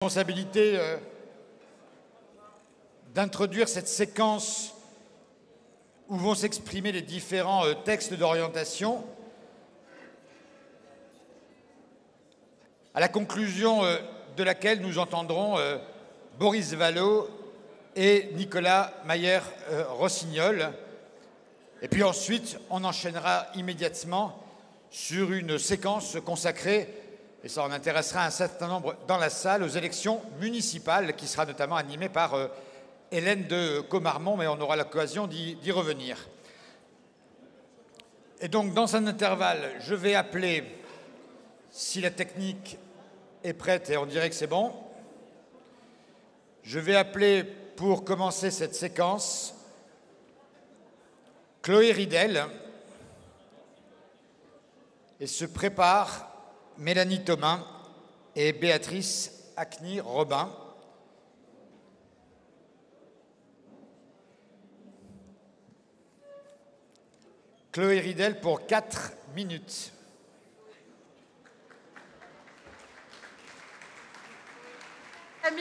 Responsabilité d'introduire cette séquence où vont s'exprimer les différents textes d'orientation, à la conclusion de laquelle nous entendrons Boris Vallaud et Nicolas Mayer-Rossignol. Et puis ensuite, on enchaînera immédiatement sur une séquence consacrée, et ça en intéressera un certain nombre dans la salle, aux élections municipales, qui sera notamment animée par Hélène de Comarmont, mais on aura l'occasion d'y revenir. Et donc, dans un intervalle, je vais appeler, si la technique est prête, et on dirait que c'est bon, je vais appeler, pour commencer cette séquence, Chloé Ridel, et se prépare Mélanie Thomas et Béatrice Acny-Robin. Chloé Ridel pour 4 minutes. Amis,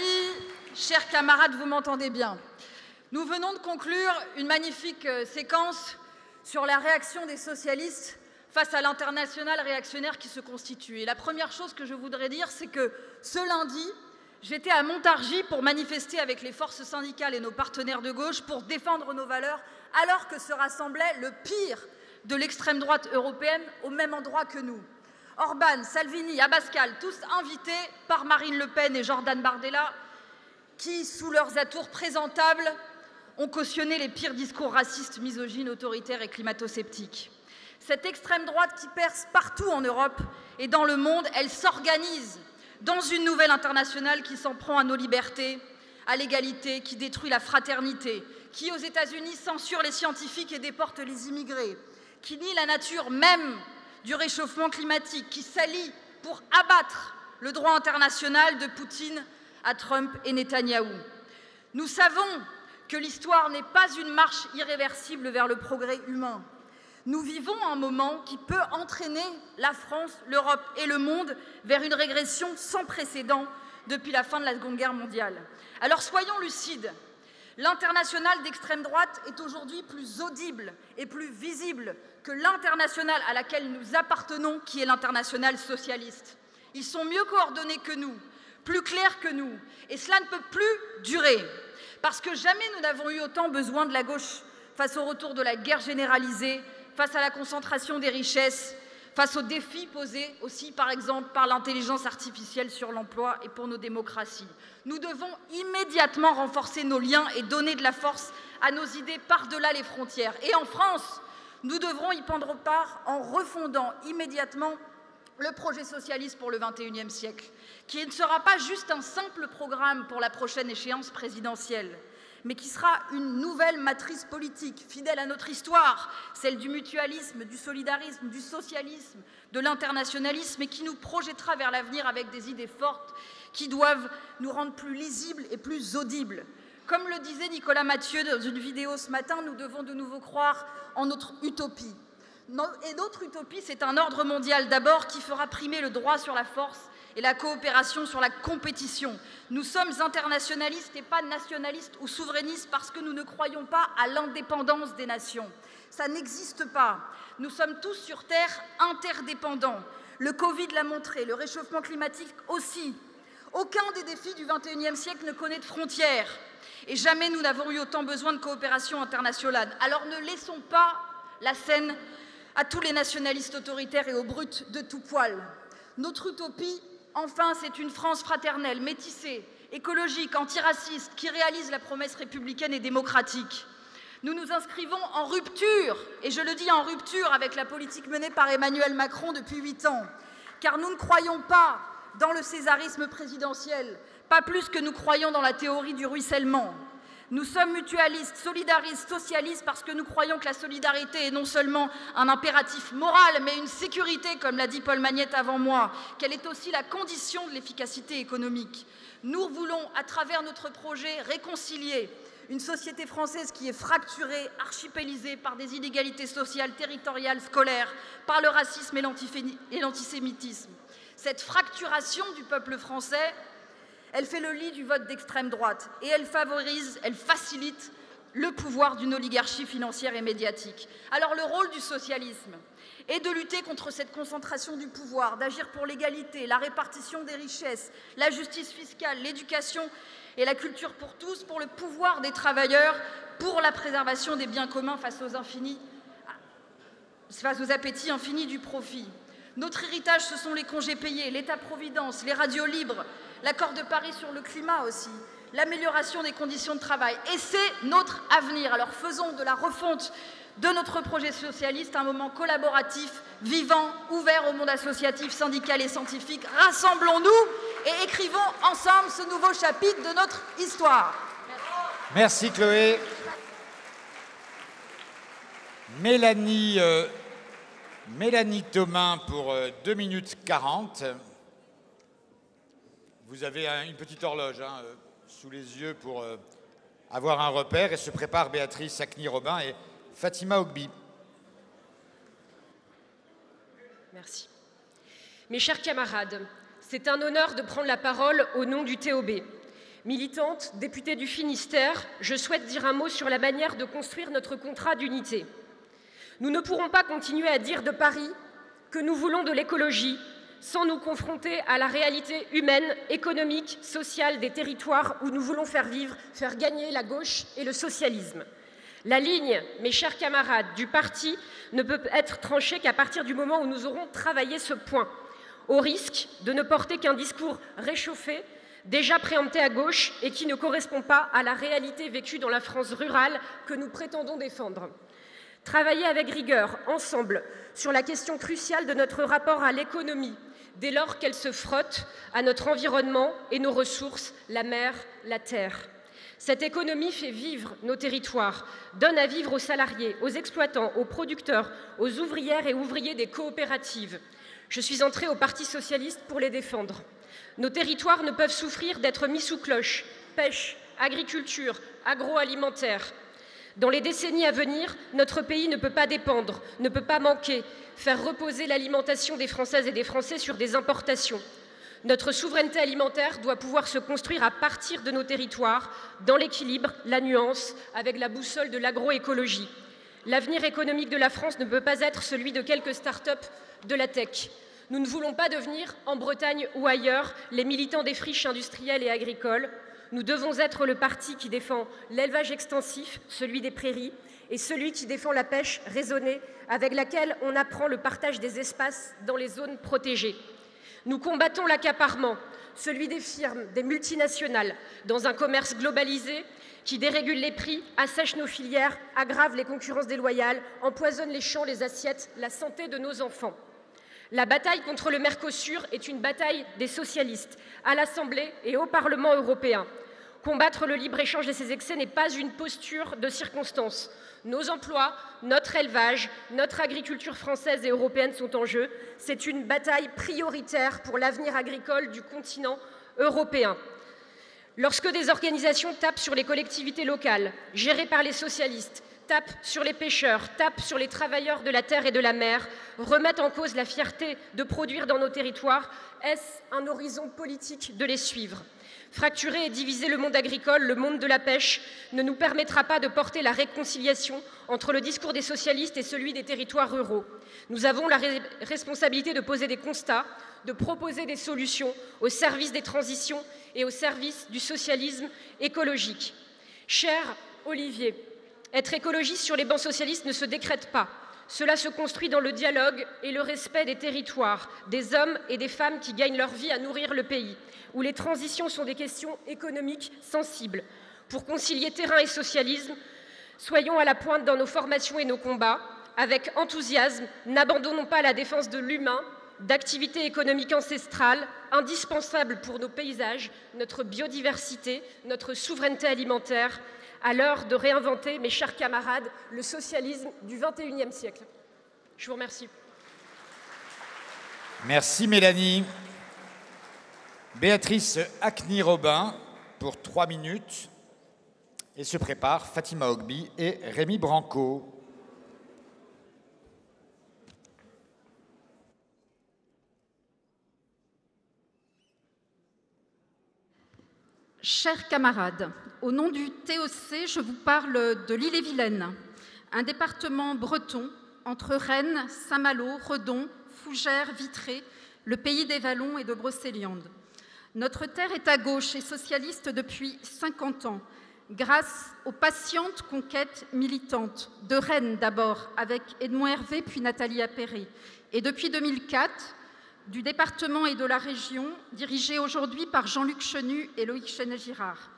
chers camarades, vous m'entendez bien. Nous venons de conclure une magnifique séquence sur la réaction des socialistes face à l'internationale réactionnaire qui se constitue. Et la première chose que je voudrais dire, c'est que ce lundi, j'étais à Montargis pour manifester avec les forces syndicales et nos partenaires de gauche pour défendre nos valeurs, alors que se rassemblait le pire de l'extrême droite européenne au même endroit que nous. Orban, Salvini, Abascal, tous invités par Marine Le Pen et Jordan Bardella, qui, sous leurs atours présentables, ont cautionné les pires discours racistes, misogynes, autoritaires et climato-sceptiques. Cette extrême droite qui perce partout en Europe et dans le monde, elle s'organise dans une nouvelle internationale qui s'en prend à nos libertés, à l'égalité, qui détruit la fraternité, qui aux États-Unis censure les scientifiques et déporte les immigrés, qui nie la nature même du réchauffement climatique, qui s'allie pour abattre le droit international de Poutine à Trump et Netanyahou. Nous savons que l'histoire n'est pas une marche irréversible vers le progrès humain. Nous vivons un moment qui peut entraîner la France, l'Europe et le monde vers une régression sans précédent depuis la fin de la Seconde Guerre mondiale. Alors soyons lucides. L'internationale d'extrême droite est aujourd'hui plus audible et plus visible que l'internationale à laquelle nous appartenons, qui est l'internationale socialiste. Ils sont mieux coordonnés que nous, plus clairs que nous, et cela ne peut plus durer. Parce que jamais nous n'avons eu autant besoin de la gauche face au retour de la guerre généralisée, face à la concentration des richesses, face aux défis posés aussi, par exemple, par l'intelligence artificielle sur l'emploi et pour nos démocraties. Nous devons immédiatement renforcer nos liens et donner de la force à nos idées par-delà les frontières. Et en France, nous devrons y prendre part en refondant immédiatement le projet socialiste pour le XXIe siècle, qui ne sera pas juste un simple programme pour la prochaine échéance présidentielle, mais qui sera une nouvelle matrice politique, fidèle à notre histoire, celle du mutualisme, du solidarisme, du socialisme, de l'internationalisme, et qui nous projettera vers l'avenir avec des idées fortes qui doivent nous rendre plus lisibles et plus audibles. Comme le disait Nicolas Mathieu dans une vidéo ce matin, nous devons de nouveau croire en notre utopie. Et notre utopie, c'est un ordre mondial d'abord qui fera primer le droit sur la force et la coopération sur la compétition. Nous sommes internationalistes et pas nationalistes ou souverainistes parce que nous ne croyons pas à l'indépendance des nations. Ça n'existe pas. Nous sommes tous sur Terre interdépendants. Le Covid l'a montré, le réchauffement climatique aussi. Aucun des défis du XXIe siècle ne connaît de frontières. Et jamais nous n'avons eu autant besoin de coopération internationale. Alors ne laissons pas la scène à tous les nationalistes autoritaires et aux brutes de tout poil. Notre utopie, enfin, c'est une France fraternelle, métissée, écologique, antiraciste, qui réalise la promesse républicaine et démocratique. Nous nous inscrivons en rupture, et je le dis en rupture avec la politique menée par Emmanuel Macron depuis 8 ans, car nous ne croyons pas dans le césarisme présidentiel, pas plus que nous croyons dans la théorie du ruissellement. Nous sommes mutualistes, solidaristes, socialistes parce que nous croyons que la solidarité est non seulement un impératif moral, mais une sécurité, comme l'a dit Paul Magnette avant moi, qu'elle est aussi la condition de l'efficacité économique. Nous voulons, à travers notre projet, réconcilier une société française qui est fracturée, archipélisée par des inégalités sociales, territoriales, scolaires, par le racisme et l'antisémitisme. Cette fracturation du peuple français, Elle fait le lit du vote d'extrême droite et elle facilite le pouvoir d'une oligarchie financière et médiatique. Alors le rôle du socialisme est de lutter contre cette concentration du pouvoir, d'agir pour l'égalité, la répartition des richesses, la justice fiscale, l'éducation et la culture pour tous, pour le pouvoir des travailleurs, pour la préservation des biens communs face aux appétits infinis du profit. Notre héritage, ce sont les congés payés, l'État-providence, les radios libres, l'accord de Paris sur le climat aussi, l'amélioration des conditions de travail. Et c'est notre avenir. Alors faisons de la refonte de notre projet socialiste un moment collaboratif, vivant, ouvert au monde associatif, syndical et scientifique. Rassemblons-nous et écrivons ensemble ce nouveau chapitre de notre histoire. Merci Chloé. Mélanie Thomain pour 2 minutes 40. Vous avez une petite horloge sous les yeux pour avoir un repère, et se prépare Béatrice Akni-Robin et Fatima Ogbi. Merci. Mes chers camarades, c'est un honneur de prendre la parole au nom du TOB. Militante, députée du Finistère, je souhaite dire un mot sur la manière de construire notre contrat d'unité. Nous ne pourrons pas continuer à dire de Paris que nous voulons de l'écologie sans nous confronter à la réalité humaine, économique, sociale des territoires où nous voulons faire vivre, faire gagner la gauche et le socialisme. La ligne, mes chers camarades, du parti ne peut être tranchée qu'à partir du moment où nous aurons travaillé ce point, au risque de ne porter qu'un discours réchauffé, déjà préempté à gauche et qui ne correspond pas à la réalité vécue dans la France rurale que nous prétendons défendre. Travailler avec rigueur, ensemble, sur la question cruciale de notre rapport à l'économie, dès lors qu'elle se frotte à notre environnement et nos ressources, la mer, la terre. Cette économie fait vivre nos territoires, donne à vivre aux salariés, aux exploitants, aux producteurs, aux ouvrières et ouvriers des coopératives. Je suis entrée au Parti socialiste pour les défendre. Nos territoires ne peuvent souffrir d'être mis sous cloche. Pêche, agriculture, agroalimentaire. Dans les décennies à venir, notre pays ne peut pas dépendre, ne peut pas manquer, faire reposer l'alimentation des Françaises et des Français sur des importations. Notre souveraineté alimentaire doit pouvoir se construire à partir de nos territoires, dans l'équilibre, la nuance, avec la boussole de l'agroécologie. L'avenir économique de la France ne peut pas être celui de quelques start-up de la tech. Nous ne voulons pas devenir, en Bretagne ou ailleurs, les militants des friches industrielles et agricoles. Nous devons être le parti qui défend l'élevage extensif, celui des prairies, et celui qui défend la pêche raisonnée, avec laquelle on apprend le partage des espaces dans les zones protégées. Nous combattons l'accaparement, celui des firmes, des multinationales, dans un commerce globalisé qui dérégule les prix, assèche nos filières, aggrave les concurrences déloyales, empoisonne les champs, les assiettes, la santé de nos enfants. La bataille contre le Mercosur est une bataille des socialistes, à l'Assemblée et au Parlement européen. Combattre le libre-échange et ses excès n'est pas une posture de circonstance. Nos emplois, notre élevage, notre agriculture française et européenne sont en jeu. C'est une bataille prioritaire pour l'avenir agricole du continent européen. Lorsque des organisations tapent sur les collectivités locales, gérées par les socialistes, tapent sur les pêcheurs, tapent sur les travailleurs de la terre et de la mer, remettent en cause la fierté de produire dans nos territoires, est-ce un horizon politique de les suivre ? Fracturer et diviser le monde agricole, le monde de la pêche, ne nous permettra pas de porter la réconciliation entre le discours des socialistes et celui des territoires ruraux. Nous avons la responsabilité de poser des constats, de proposer des solutions au service des transitions et au service du socialisme écologique. Cher Olivier, être écologiste sur les bancs socialistes ne se décrète pas. Cela se construit dans le dialogue et le respect des territoires, des hommes et des femmes qui gagnent leur vie à nourrir le pays, où les transitions sont des questions économiques sensibles. Pour concilier terrain et socialisme, soyons à la pointe dans nos formations et nos combats. Avec enthousiasme, n'abandonnons pas la défense de l'humain, d'activités économiques ancestrales, indispensables pour nos paysages, notre biodiversité, notre souveraineté alimentaire, à l'heure de réinventer, mes chers camarades, le socialisme du XXIe siècle. Je vous remercie. Merci Mélanie. Béatrice Akni-Robin pour 3 minutes. Et se prépare Fatima Ogbi et Rémi Branco. Chers camarades, au nom du TOC, je vous parle de l'Ille-et-Vilaine, un département breton entre Rennes, Saint-Malo, Redon, Fougères, Vitré, le pays des Vallons et de Brocéliande. Notre terre est à gauche et socialiste depuis 50 ans, grâce aux patientes conquêtes militantes de Rennes d'abord, avec Edmond Hervé puis Nathalie Appéré, et depuis 2004, du département et de la région, dirigée aujourd'hui par Jean-Luc Chenu et Loïc Chenet-Girard.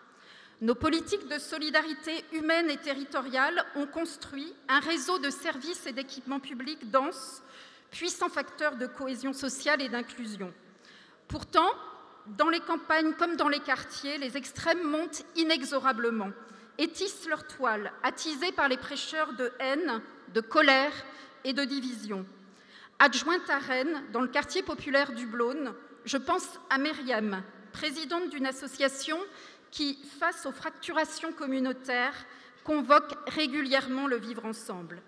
Nos politiques de solidarité humaine et territoriale ont construit un réseau de services et d'équipements publics denses, puissant facteur de cohésion sociale et d'inclusion. Pourtant, dans les campagnes comme dans les quartiers, les extrêmes montent inexorablement et tissent leur toile, attisés par les prêcheurs de haine, de colère et de division. Adjointe à Rennes, dans le quartier populaire du Blône, je pense à Myriam, présidente d'une association qui, face aux fracturations communautaires, convoque régulièrement le vivre ensemble.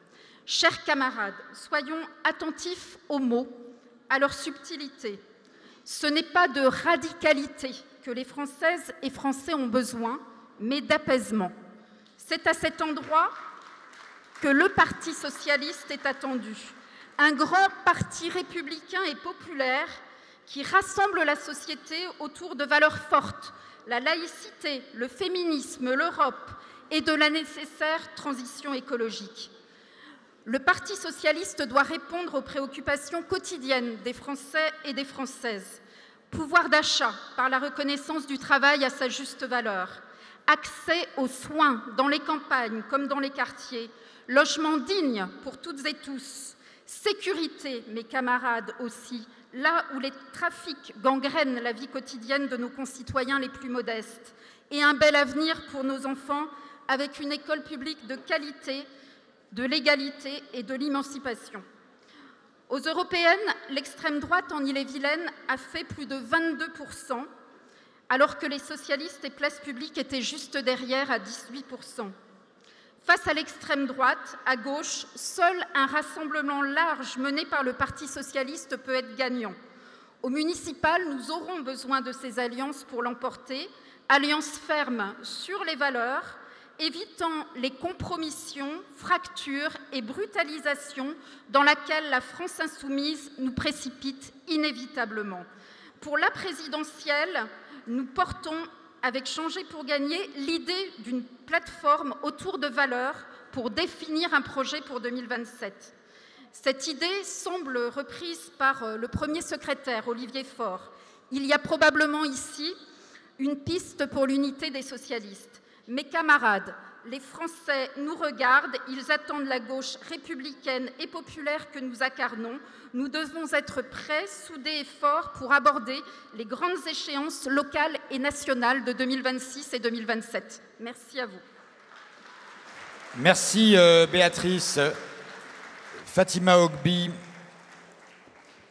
Chers camarades, soyons attentifs aux mots, à leur subtilité. Ce n'est pas de radicalité que les Françaises et Français ont besoin, mais d'apaisement. C'est à cet endroit que le Parti socialiste est attendu. Un grand parti républicain et populaire qui rassemble la société autour de valeurs fortes, la laïcité, le féminisme, l'Europe et de la nécessaire transition écologique. Le Parti socialiste doit répondre aux préoccupations quotidiennes des Français et des Françaises. Pouvoir d'achat par la reconnaissance du travail à sa juste valeur, accès aux soins dans les campagnes comme dans les quartiers, logement digne pour toutes et tous, sécurité, mes camarades aussi, là où les trafics gangrènent la vie quotidienne de nos concitoyens les plus modestes, et un bel avenir pour nos enfants avec une école publique de qualité, de l'égalité et de l'émancipation. Aux européennes, l'extrême droite en Ille-et-Vilaine a fait plus de 22%, alors que les socialistes et Place Publique étaient juste derrière à 18%. Face à l'extrême droite, à gauche, seul un rassemblement large mené par le Parti socialiste peut être gagnant. Au municipal, nous aurons besoin de ces alliances pour l'emporter, alliances fermes sur les valeurs, évitant les compromissions, fractures et brutalisations dans laquelle la France insoumise nous précipite inévitablement. Pour la présidentielle, nous portons avec Changer pour gagner l'idée d'une plateforme autour de valeurs pour définir un projet pour 2027. Cette idée semble reprise par le premier secrétaire, Olivier Faure. Il y a probablement ici une piste pour l'unité des socialistes. Mes camarades, les Français nous regardent, ils attendent la gauche républicaine et populaire que nous incarnons. Nous devons être prêts, soudés et forts pour aborder les grandes échéances locales et nationales de 2026 et 2027. Merci à vous. Merci Béatrice. Fatima Ogbi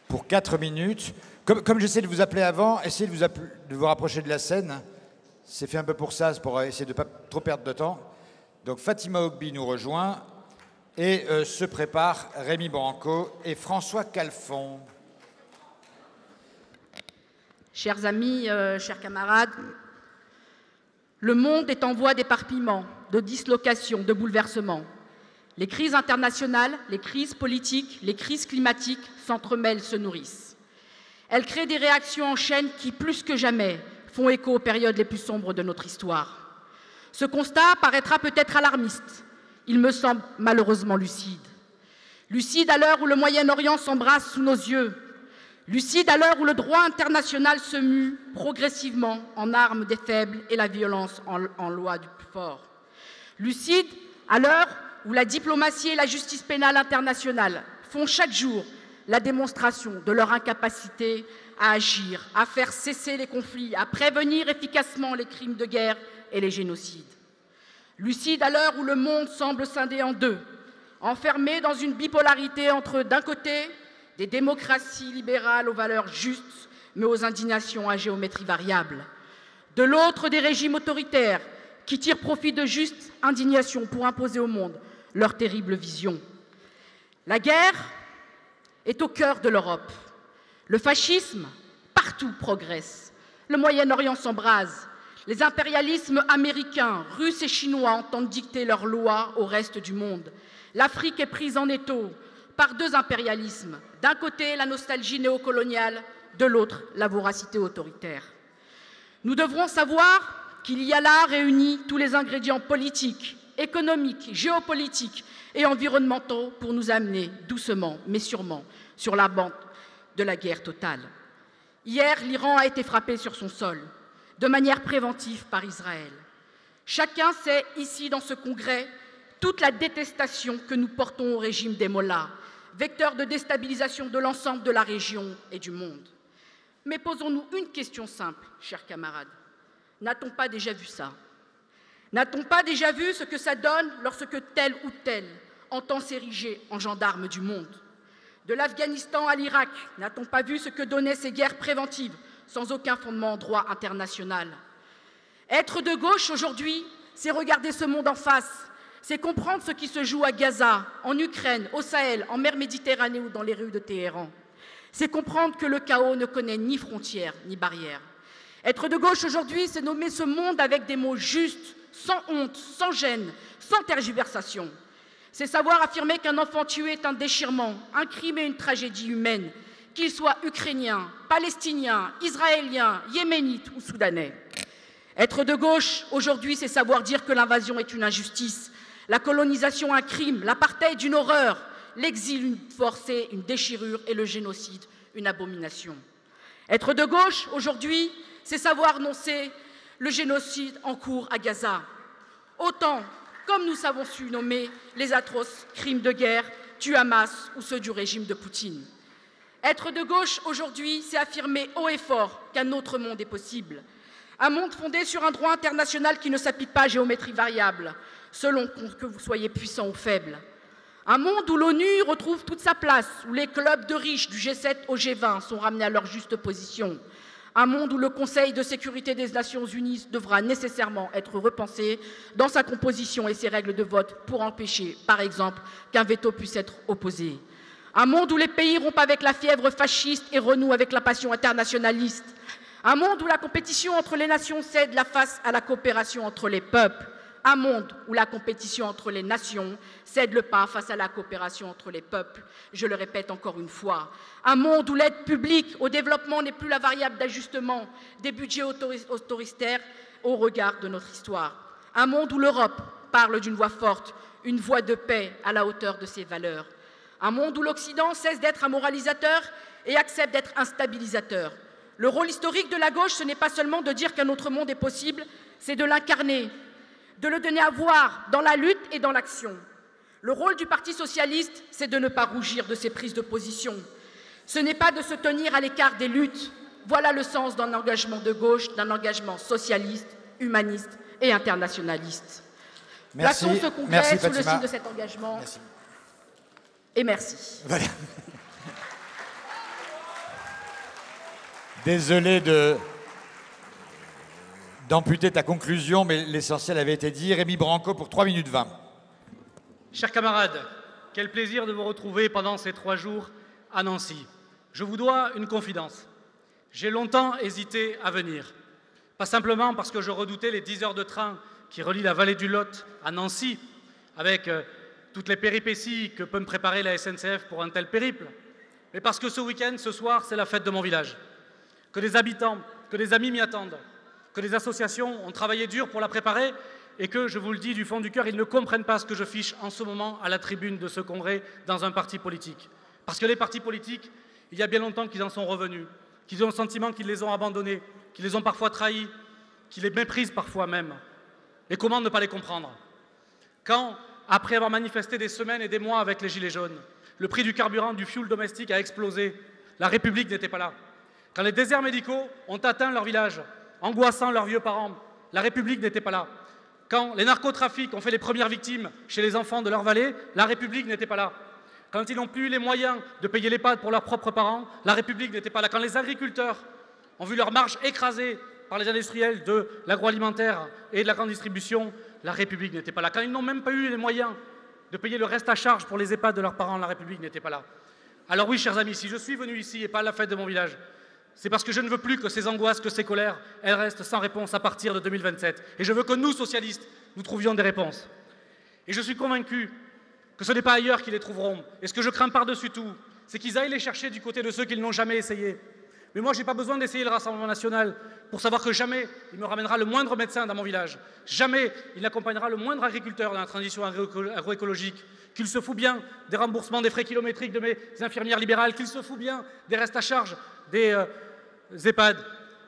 pour 4 minutes. Comme j'essaie de vous appeler avant, essayez de vous rapprocher de la scène. C'est fait un peu pour ça, c'est pour essayer de ne pas trop perdre de temps. Donc Fatima Ogbi nous rejoint et se prépare Rémi Branco et François Calfon. Chers amis, chers camarades, le monde est en voie d'éparpillement, de dislocation, de bouleversement. Les crises internationales, les crises politiques, les crises climatiques s'entremêlent, se nourrissent. Elles créent des réactions en chaîne qui, plus que jamais, font écho aux périodes les plus sombres de notre histoire. Ce constat paraîtra peut-être alarmiste. Il me semble malheureusement lucide. Lucide à l'heure où le Moyen-Orient s'embrasse sous nos yeux. Lucide à l'heure où le droit international se mue progressivement en armes des faibles et la violence en loi du plus fort. Lucide à l'heure où la diplomatie et la justice pénale internationale font chaque jour la démonstration de leur incapacité à agir, à faire cesser les conflits, à prévenir efficacement les crimes de guerre et les génocides. Lucide à l'heure où le monde semble scindé en deux, enfermé dans une bipolarité entre, d'un côté, des démocraties libérales aux valeurs justes, mais aux indignations à géométrie variable. De l'autre, des régimes autoritaires qui tirent profit de juste indignation pour imposer au monde leur terrible vision. La guerre est au cœur de l'Europe. Le fascisme, partout, progresse. Le Moyen-Orient s'embrase. Les impérialismes américains, russes et chinois entendent dicter leurs lois au reste du monde. L'Afrique est prise en étau par deux impérialismes. D'un côté, la nostalgie néocoloniale, de l'autre, la voracité autoritaire. Nous devrons savoir qu'il y a là réunis tous les ingrédients politiques, économiques, géopolitiques et environnementaux pour nous amener doucement, mais sûrement, sur la bande de la guerre totale. Hier, l'Iran a été frappé sur son sol, de manière préventive par Israël. Chacun sait ici dans ce congrès toute la détestation que nous portons au régime des mollahs, vecteur de déstabilisation de l'ensemble de la région et du monde. Mais posons-nous une question simple, chers camarades. N'a-t-on pas déjà vu ça? N'a-t-on pas déjà vu ce que ça donne lorsque tel ou tel entend s'ériger en gendarme du monde? De l'Afghanistan à l'Irak, n'a-t-on pas vu ce que donnaient ces guerres préventives sans aucun fondement en droit international? Être de gauche aujourd'hui, c'est regarder ce monde en face, c'est comprendre ce qui se joue à Gaza, en Ukraine, au Sahel, en mer Méditerranée ou dans les rues de Téhéran. C'est comprendre que le chaos ne connaît ni frontières ni barrières. Être de gauche aujourd'hui, c'est nommer ce monde avec des mots justes, sans honte, sans gêne, sans tergiversation. C'est savoir affirmer qu'un enfant tué est un déchirement, un crime et une tragédie humaine, qu'il soit ukrainien, palestinien, israélien, yéménite ou soudanais. Être de gauche aujourd'hui, c'est savoir dire que l'invasion est une injustice, la colonisation un crime, l'apartheid une horreur, l'exil une forcée, une déchirure et le génocide une abomination. Être de gauche aujourd'hui, c'est savoir noncer le génocide en cours à Gaza, autant comme nous savons su nommer les atroces crimes de guerre du Hamas ou ceux du régime de Poutine. Être de gauche aujourd'hui, c'est affirmer haut et fort qu'un autre monde est possible. Un monde fondé sur un droit international qui ne s'applique pas à géométrie variable, selon que vous soyez puissant ou faible. Un monde où l'ONU retrouve toute sa place, où les clubs de riches du G7 au G20 sont ramenés à leur juste position. Un monde où le Conseil de sécurité des Nations Unies devra nécessairement être repensé dans sa composition et ses règles de vote pour empêcher, par exemple, qu'un veto puisse être opposé. Un monde où les pays rompent avec la fièvre fasciste et renouent avec la passion internationaliste. Un monde où la compétition entre les nations cède la face à la coopération entre les peuples. Un monde où la compétition entre les nations cède le pas face à la coopération entre les peuples. Je le répète encore une fois. Un monde où l'aide publique au développement n'est plus la variable d'ajustement des budgets autoritaires au regard de notre histoire. Un monde où l'Europe parle d'une voix forte, une voix de paix à la hauteur de ses valeurs. Un monde où l'Occident cesse d'être un moralisateur et accepte d'être un stabilisateur. Le rôle historique de la gauche, ce n'est pas seulement de dire qu'un autre monde est possible, c'est de l'incarner, de le donner à voir dans la lutte et dans l'action. Le rôle du Parti socialiste, c'est de ne pas rougir de ses prises de position. Ce n'est pas de se tenir à l'écart des luttes. Voilà le sens d'un engagement de gauche, d'un engagement socialiste, humaniste et internationaliste. Merci. Plaçons ce congrès sous le Fatima. signe de cet engagement. Merci. Et merci. Voilà. Désolé d'amputer ta conclusion, mais l'essentiel avait été dit. Rémi Branco pour 3 minutes 20. Chers camarades, quel plaisir de vous retrouver pendant ces 3 jours à Nancy. Je vous dois une confidence. J'ai longtemps hésité à venir. Pas simplement parce que je redoutais les 10 heures de train qui relient la vallée du Lot à Nancy, avec toutes les péripéties que peut me préparer la SNCF pour un tel périple, mais parce que ce week-end, ce soir, c'est la fête de mon village. Que des habitants, que des amis m'y attendent, que des associations ont travaillé dur pour la préparer et que, je vous le dis du fond du cœur, ils ne comprennent pas ce que je fiche en ce moment à la tribune de ce congrès dans un parti politique. Parce que les partis politiques, il y a bien longtemps qu'ils en sont revenus, qu'ils ont le sentiment qu'ils les ont abandonnés, qu'ils les ont parfois trahis, qu'ils les méprisent parfois même. Et comment ne pas les comprendre? Quand, après avoir manifesté des semaines et des mois avec les Gilets jaunes, le prix du carburant, du fioul domestique a explosé, la République n'était pas là. Quand les déserts médicaux ont atteint leur village, angoissant leurs vieux parents, la République n'était pas là. Quand les narcotrafics ont fait les premières victimes chez les enfants de leur vallée, la République n'était pas là. Quand ils n'ont plus eu les moyens de payer l'EHPAD pour leurs propres parents, la République n'était pas là. Quand les agriculteurs ont vu leur marge écrasée par les industriels de l'agroalimentaire et de la grande distribution, la République n'était pas là. Quand ils n'ont même pas eu les moyens de payer le reste à charge pour les EHPAD de leurs parents, la République n'était pas là. Alors oui, chers amis, si je suis venu ici et pas à la fête de mon village, c'est parce que je ne veux plus que ces angoisses, que ces colères, elles restent sans réponse à partir de 2027. Et je veux que nous, socialistes, nous trouvions des réponses. Et je suis convaincu que ce n'est pas ailleurs qu'ils les trouveront. Et ce que je crains par-dessus tout, c'est qu'ils aillent les chercher du côté de ceux qui n'ont jamais essayé. Mais moi, je n'ai pas besoin d'essayer le Rassemblement national pour savoir que jamais il me ramènera le moindre médecin dans mon village. Jamais il n'accompagnera le moindre agriculteur dans la transition agroécologique. Qu'il se fout bien des remboursements des frais kilométriques de mes infirmières libérales, qu'il se fout bien des restes à charge des EHPAD.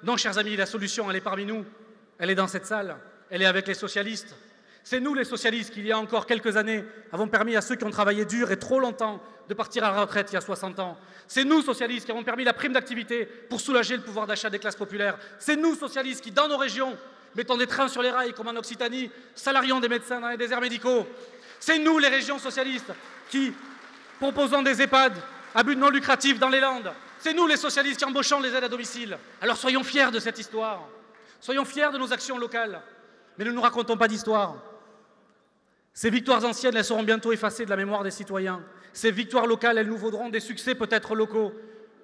Non, chers amis, la solution, elle est parmi nous. Elle est dans cette salle. Elle est avec les socialistes. C'est nous, les socialistes, qui, il y a encore quelques années, avons permis à ceux qui ont travaillé dur et trop longtemps de partir à la retraite il y a 60 ans. C'est nous, socialistes, qui avons permis la prime d'activité pour soulager le pouvoir d'achat des classes populaires. C'est nous, socialistes, qui, dans nos régions, mettons des trains sur les rails, comme en Occitanie, salarions des médecins dans les déserts médicaux. C'est nous, les régions socialistes, qui proposons des EHPAD à but non lucratif dans les Landes. C'est nous, les socialistes, qui embauchons les aides à domicile. Alors soyons fiers de cette histoire. Soyons fiers de nos actions locales. Mais ne nous racontons pas d'histoire. Ces victoires anciennes, elles seront bientôt effacées de la mémoire des citoyens. Ces victoires locales, elles nous vaudront des succès peut-être locaux,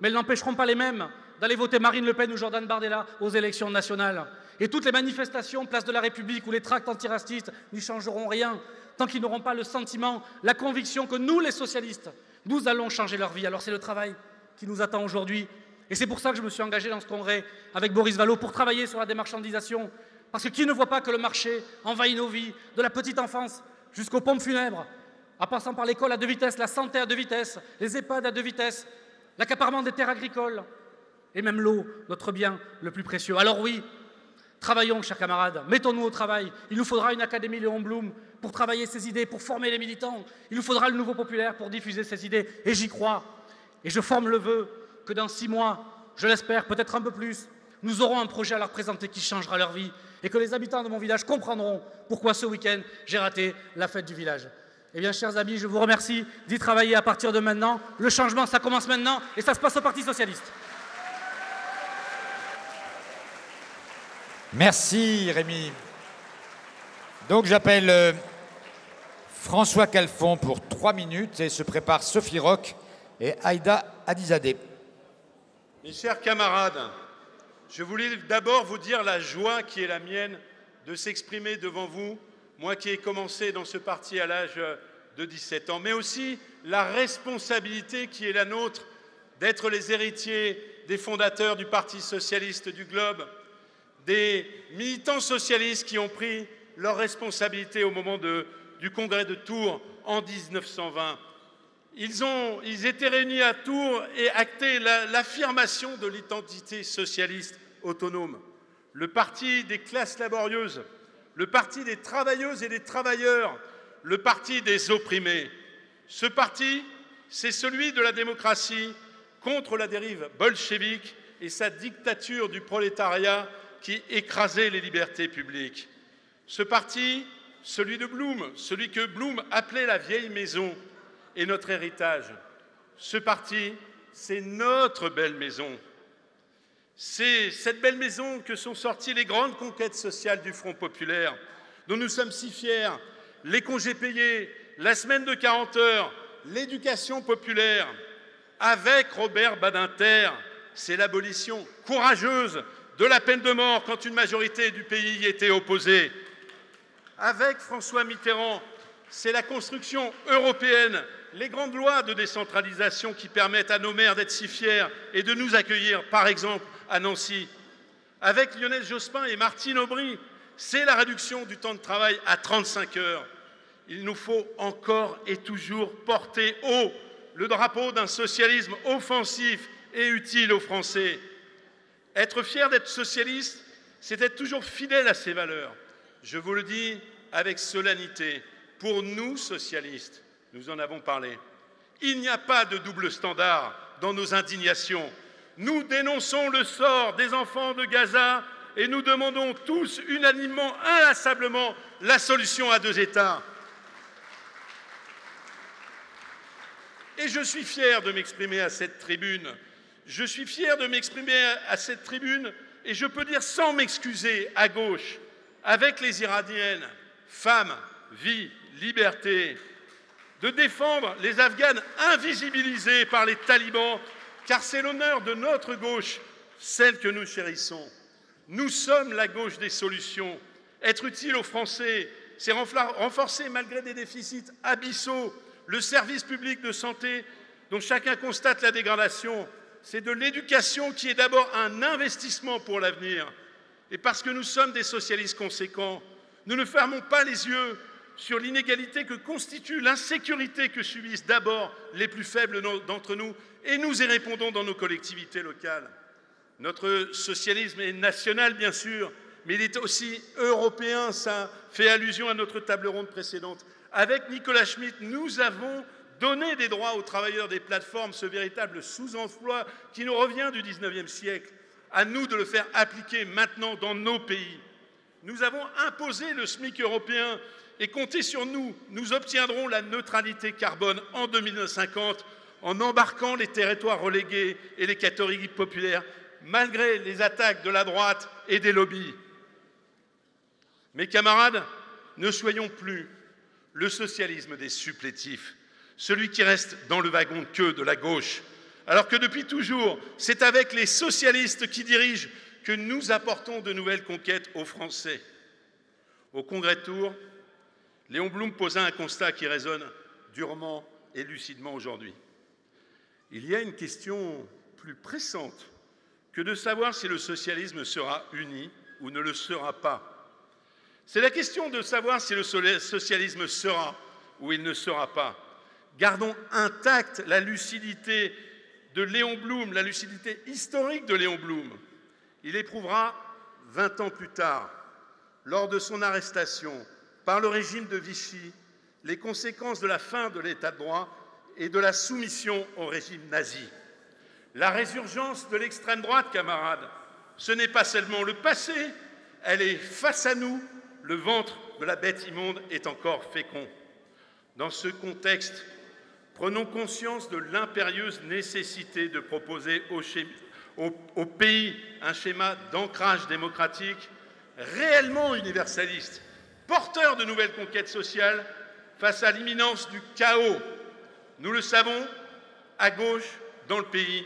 mais elles n'empêcheront pas les mêmes d'aller voter Marine Le Pen ou Jordan Bardella aux élections nationales. Et toutes les manifestations, place de la République ou les tracts antiracistes n'y changeront rien tant qu'ils n'auront pas le sentiment, la conviction que nous, les socialistes, nous allons changer leur vie. Alors c'est le travail qui nous attend aujourd'hui. Et c'est pour ça que je me suis engagé dans ce congrès avec Boris Vallaud pour travailler sur la démarchandisation. Parce que qui ne voit pas que le marché envahit nos vies, de la petite enfance jusqu'aux pompes funèbres, en passant par l'école à 2 vitesses, la santé à 2 vitesses, les EHPAD à 2 vitesses, l'accaparement des terres agricoles, et même l'eau, notre bien le plus précieux. Alors oui, travaillons, chers camarades, mettons-nous au travail. Il nous faudra une Académie Léon Blum pour travailler ces idées, pour former les militants. Il nous faudra le Nouveau Populaire pour diffuser ces idées, et j'y crois. Et je forme le vœu que dans 6 mois, je l'espère, peut-être un peu plus, nous aurons un projet à leur présenter qui changera leur vie et que les habitants de mon village comprendront pourquoi ce week-end j'ai raté la fête du village. Eh bien, chers amis, je vous remercie d'y travailler à partir de maintenant. Le changement, ça commence maintenant et ça se passe au Parti socialiste. Merci, Rémi. Donc, j'appelle François Calfon pour 3 minutes et se prépare Sophie Roch et Aïda Hadizadeh. Mes chers camarades, je voulais d'abord vous dire la joie qui est la mienne de s'exprimer devant vous, moi qui ai commencé dans ce parti à l'âge de 17 ans, mais aussi la responsabilité qui est la nôtre d'être les héritiers des fondateurs du Parti socialiste du globe, des militants socialistes qui ont pris leurs responsabilités au moment du congrès de Tours en 1920. Ils étaient réunis à Tours et actaient l'affirmation de l'identité socialiste autonome. Le parti des classes laborieuses, le parti des travailleuses et des travailleurs, le parti des opprimés. Ce parti, c'est celui de la démocratie contre la dérive bolchevique et sa dictature du prolétariat qui écrasait les libertés publiques. Ce parti, celui de Blum, celui que Blum appelait la vieille maison, est notre héritage. Ce parti, c'est notre belle maison. C'est cette belle maison que sont sorties les grandes conquêtes sociales du Front populaire, dont nous sommes si fiers. Les congés payés, la semaine de 40 heures, l'éducation populaire. Avec Robert Badinter, c'est l'abolition courageuse de la peine de mort quand une majorité du pays y était opposée. Avec François Mitterrand, c'est la construction européenne, les grandes lois de décentralisation qui permettent à nos maires d'être si fiers et de nous accueillir, par exemple, à Nancy. Avec Lionel Jospin et Martine Aubry, c'est la réduction du temps de travail à 35 heures. Il nous faut encore et toujours porter haut le drapeau d'un socialisme offensif et utile aux Français. Être fier d'être socialiste, c'est être toujours fidèle à ses valeurs. Je vous le dis avec solennité, pour nous socialistes, nous en avons parlé, il n'y a pas de double standard dans nos indignations. Nous dénonçons le sort des enfants de Gaza et nous demandons tous unanimement, inlassablement, la solution à 2 États. Et je suis fier de m'exprimer à cette tribune. Je suis fier de m'exprimer à cette tribune et je peux dire sans m'excuser à gauche, avec les Iraniennes, femmes, vie, liberté, de défendre les Afghanes invisibilisés par les talibans, car c'est l'honneur de notre gauche celle que nous chérissons. Nous sommes la gauche des solutions. Être utile aux Français, c'est renforcer, malgré des déficits abyssaux, le service public de santé dont chacun constate la dégradation. C'est de l'éducation qui est d'abord un investissement pour l'avenir. Et parce que nous sommes des socialistes conséquents, nous ne fermons pas les yeux sur l'inégalité que constitue l'insécurité que subissent d'abord les plus faibles d'entre nous, et nous y répondons dans nos collectivités locales. Notre socialisme est national, bien sûr, mais il est aussi européen, ça fait allusion à notre table ronde précédente. Avec Nicolas Schmit, nous avons donné des droits aux travailleurs des plateformes, ce véritable sous-emploi qui nous revient du XIXe siècle. À nous de le faire appliquer maintenant dans nos pays. Nous avons imposé le SMIC européen et comptez sur nous, nous obtiendrons la neutralité carbone en 2050 en embarquant les territoires relégués et les catégories populaires, malgré les attaques de la droite et des lobbies. Mes camarades, ne soyons plus le socialisme des supplétifs, celui qui reste dans le wagon de queue de la gauche, alors que depuis toujours, c'est avec les socialistes qui dirigent que nous apportons de nouvelles conquêtes aux Français. Au Congrès de Tours, Léon Blum posa un constat qui résonne durement et lucidement aujourd'hui. Il y a une question plus pressante que de savoir si le socialisme sera uni ou ne le sera pas. C'est la question de savoir si le socialisme sera ou il ne sera pas. Gardons intacte la lucidité de Léon Blum, la lucidité historique de Léon Blum. Il éprouvera 20 ans plus tard, lors de son arrestation par le régime de Vichy, les conséquences de la fin de l'état de droit et de la soumission au régime nazi. La résurgence de l'extrême droite, camarades, ce n'est pas seulement le passé, elle est face à nous, le ventre de la bête immonde est encore fécond. Dans ce contexte, prenons conscience de l'impérieuse nécessité de proposer au pays un schéma d'ancrage démocratique réellement universaliste, porteur de nouvelles conquêtes sociales face à l'imminence du chaos. Nous le savons, à gauche, dans le pays,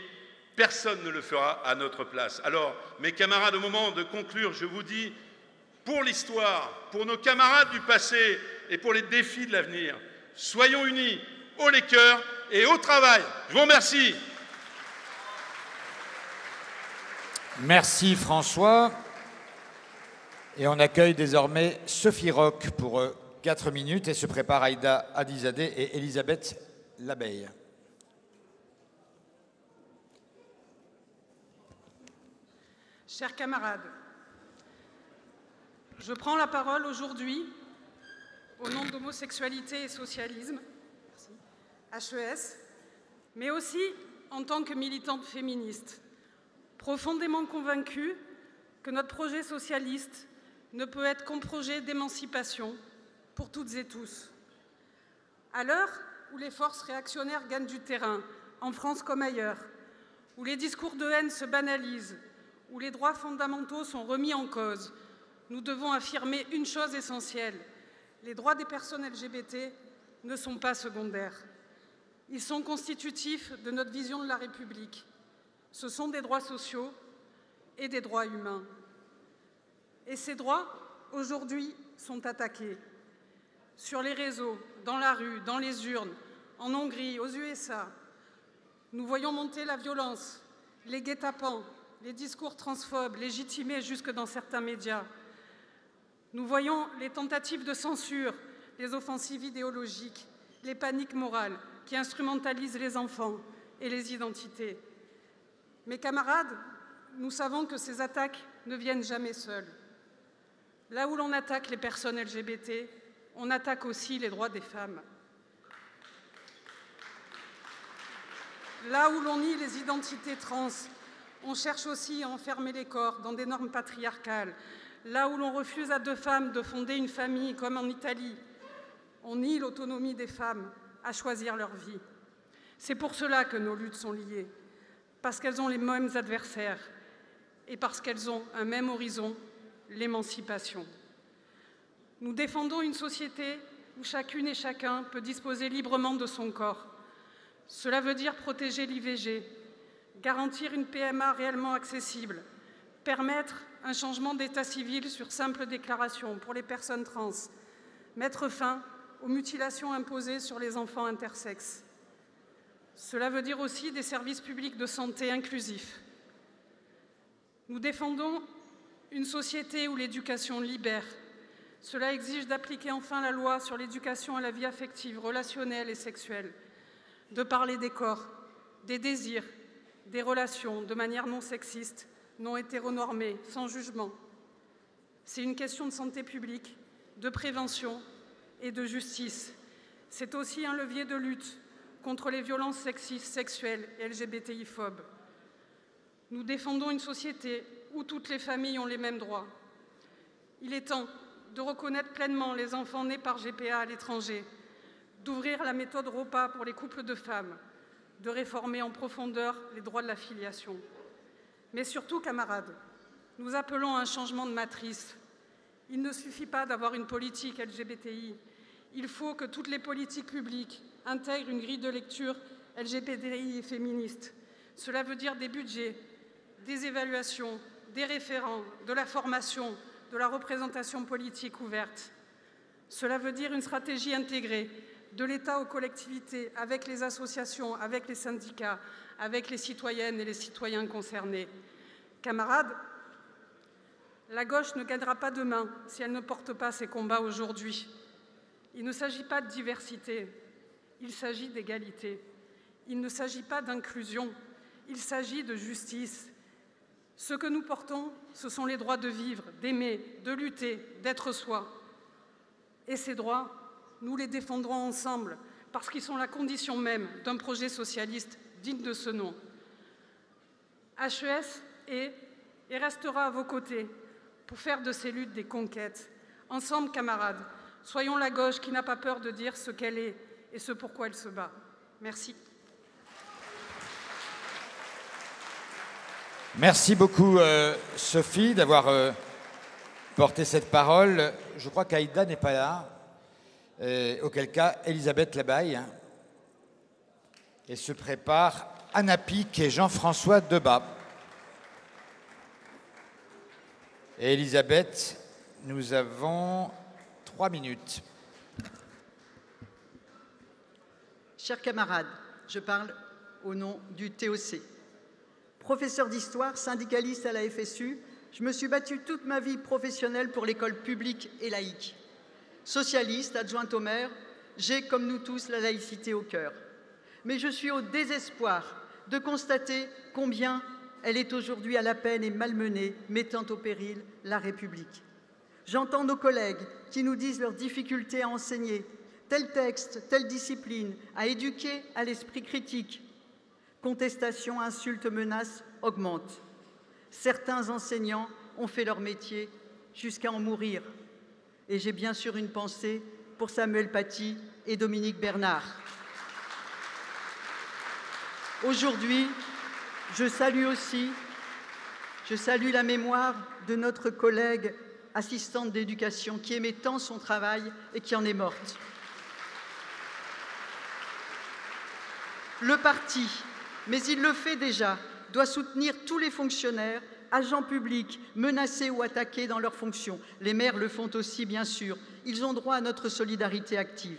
personne ne le fera à notre place. Alors, mes camarades, au moment de conclure, je vous dis, pour l'histoire, pour nos camarades du passé et pour les défis de l'avenir, soyons unis, haut les cœurs et au travail. Je vous remercie. Merci François. Et on accueille désormais Sophie Roch pour 4 minutes et se prépare Aïda Hadizadeh et Elisabeth Labeille. Chers camarades, je prends la parole aujourd'hui au nom d'Homosexualité et Socialisme, HES, mais aussi en tant que militante féministe, profondément convaincue que notre projet socialiste ne peut être qu'un projet d'émancipation pour toutes et tous. À l'heure où les forces réactionnaires gagnent du terrain, en France comme ailleurs, où les discours de haine se banalisent, où les droits fondamentaux sont remis en cause, nous devons affirmer une chose essentielle. Les droits des personnes LGBT ne sont pas secondaires. Ils sont constitutifs de notre vision de la République. Ce sont des droits sociaux et des droits humains. Et ces droits, aujourd'hui, sont attaqués. Sur les réseaux, dans la rue, dans les urnes, en Hongrie, aux USA, nous voyons monter la violence, les guet-apens, les discours transphobes légitimés jusque dans certains médias. Nous voyons les tentatives de censure, les offensives idéologiques, les paniques morales qui instrumentalisent les enfants et les identités. Mes camarades, nous savons que ces attaques ne viennent jamais seules. Là où l'on attaque les personnes LGBT, on attaque aussi les droits des femmes. Là où l'on nie les identités trans, on cherche aussi à enfermer les corps dans des normes patriarcales. Là où l'on refuse à 2 femmes de fonder une famille, comme en Italie, on nie l'autonomie des femmes à choisir leur vie. C'est pour cela que nos luttes sont liées, parce qu'elles ont les mêmes adversaires et parce qu'elles ont un même horizon, l'émancipation. Nous défendons une société où chacune et chacun peut disposer librement de son corps. Cela veut dire protéger l'IVG, garantir une PMA réellement accessible, permettre un changement d'état civil sur simple déclaration pour les personnes trans, mettre fin aux mutilations imposées sur les enfants intersexes. Cela veut dire aussi des services publics de santé inclusifs. Nous défendons une société où l'éducation libère. Cela exige d'appliquer enfin la loi sur l'éducation à la vie affective, relationnelle et sexuelle, de parler des corps, des désirs, des relations de manière non sexiste, non hétéronormée, sans jugement. C'est une question de santé publique, de prévention et de justice. C'est aussi un levier de lutte contre les violences sexistes, sexuelles et LGBTI-phobes. Nous défendons une société où toutes les familles ont les mêmes droits. Il est temps de reconnaître pleinement les enfants nés par GPA à l'étranger, d'ouvrir la méthode ROPA pour les couples de femmes, de réformer en profondeur les droits de la filiation. Mais surtout, camarades, nous appelons à un changement de matrice. Il ne suffit pas d'avoir une politique LGBTI. Il faut que toutes les politiques publiques intègrent une grille de lecture LGBTI et féministe. Cela veut dire des budgets, des évaluations, des référents, de la formation, de la représentation politique ouverte. Cela veut dire une stratégie intégrée de l'État aux collectivités, avec les associations, avec les syndicats, avec les citoyennes et les citoyens concernés. Camarades, la gauche ne gagnera pas demain si elle ne porte pas ses combats aujourd'hui. Il ne s'agit pas de diversité, il s'agit d'égalité. Il ne s'agit pas d'inclusion, il s'agit de justice. Ce que nous portons, ce sont les droits de vivre, d'aimer, de lutter, d'être soi. Et ces droits, nous les défendrons ensemble, parce qu'ils sont la condition même d'un projet socialiste digne de ce nom. HES est et restera à vos côtés pour faire de ces luttes des conquêtes. Ensemble, camarades, soyons la gauche qui n'a pas peur de dire ce qu'elle est et ce pourquoi elle se bat. Merci. Merci beaucoup, Sophie, d'avoir porté cette parole. Je crois qu'Aïda n'est pas là. Auquel cas, Elisabeth Labaille. Et se prépare Anna Pic et Jean-François Debat. Et Elisabeth, nous avons 3 minutes. Chers camarades, je parle au nom du TOC. Professeur d'histoire, syndicaliste à la FSU, je me suis battue toute ma vie professionnelle pour l'école publique et laïque. Socialiste, adjointe au maire, j'ai, comme nous tous, la laïcité au cœur. Mais je suis au désespoir de constater combien elle est aujourd'hui à la peine et malmenée, mettant au péril la République. J'entends nos collègues qui nous disent leurs difficultés à enseigner, tel texte, telle discipline, à éduquer à l'esprit critique. Contestation, insultes, menaces augmentent. Certains enseignants ont fait leur métier jusqu'à en mourir. Et j'ai bien sûr une pensée pour Samuel Paty et Dominique Bernard. Aujourd'hui, je salue la mémoire de notre collègue assistante d'éducation qui aimait tant son travail et qui en est morte. Le parti, mais il le fait déjà, doit soutenir tous les fonctionnaires, agents publics, menacés ou attaqués dans leurs fonctions. Les maires le font aussi, bien sûr. Ils ont droit à notre solidarité active.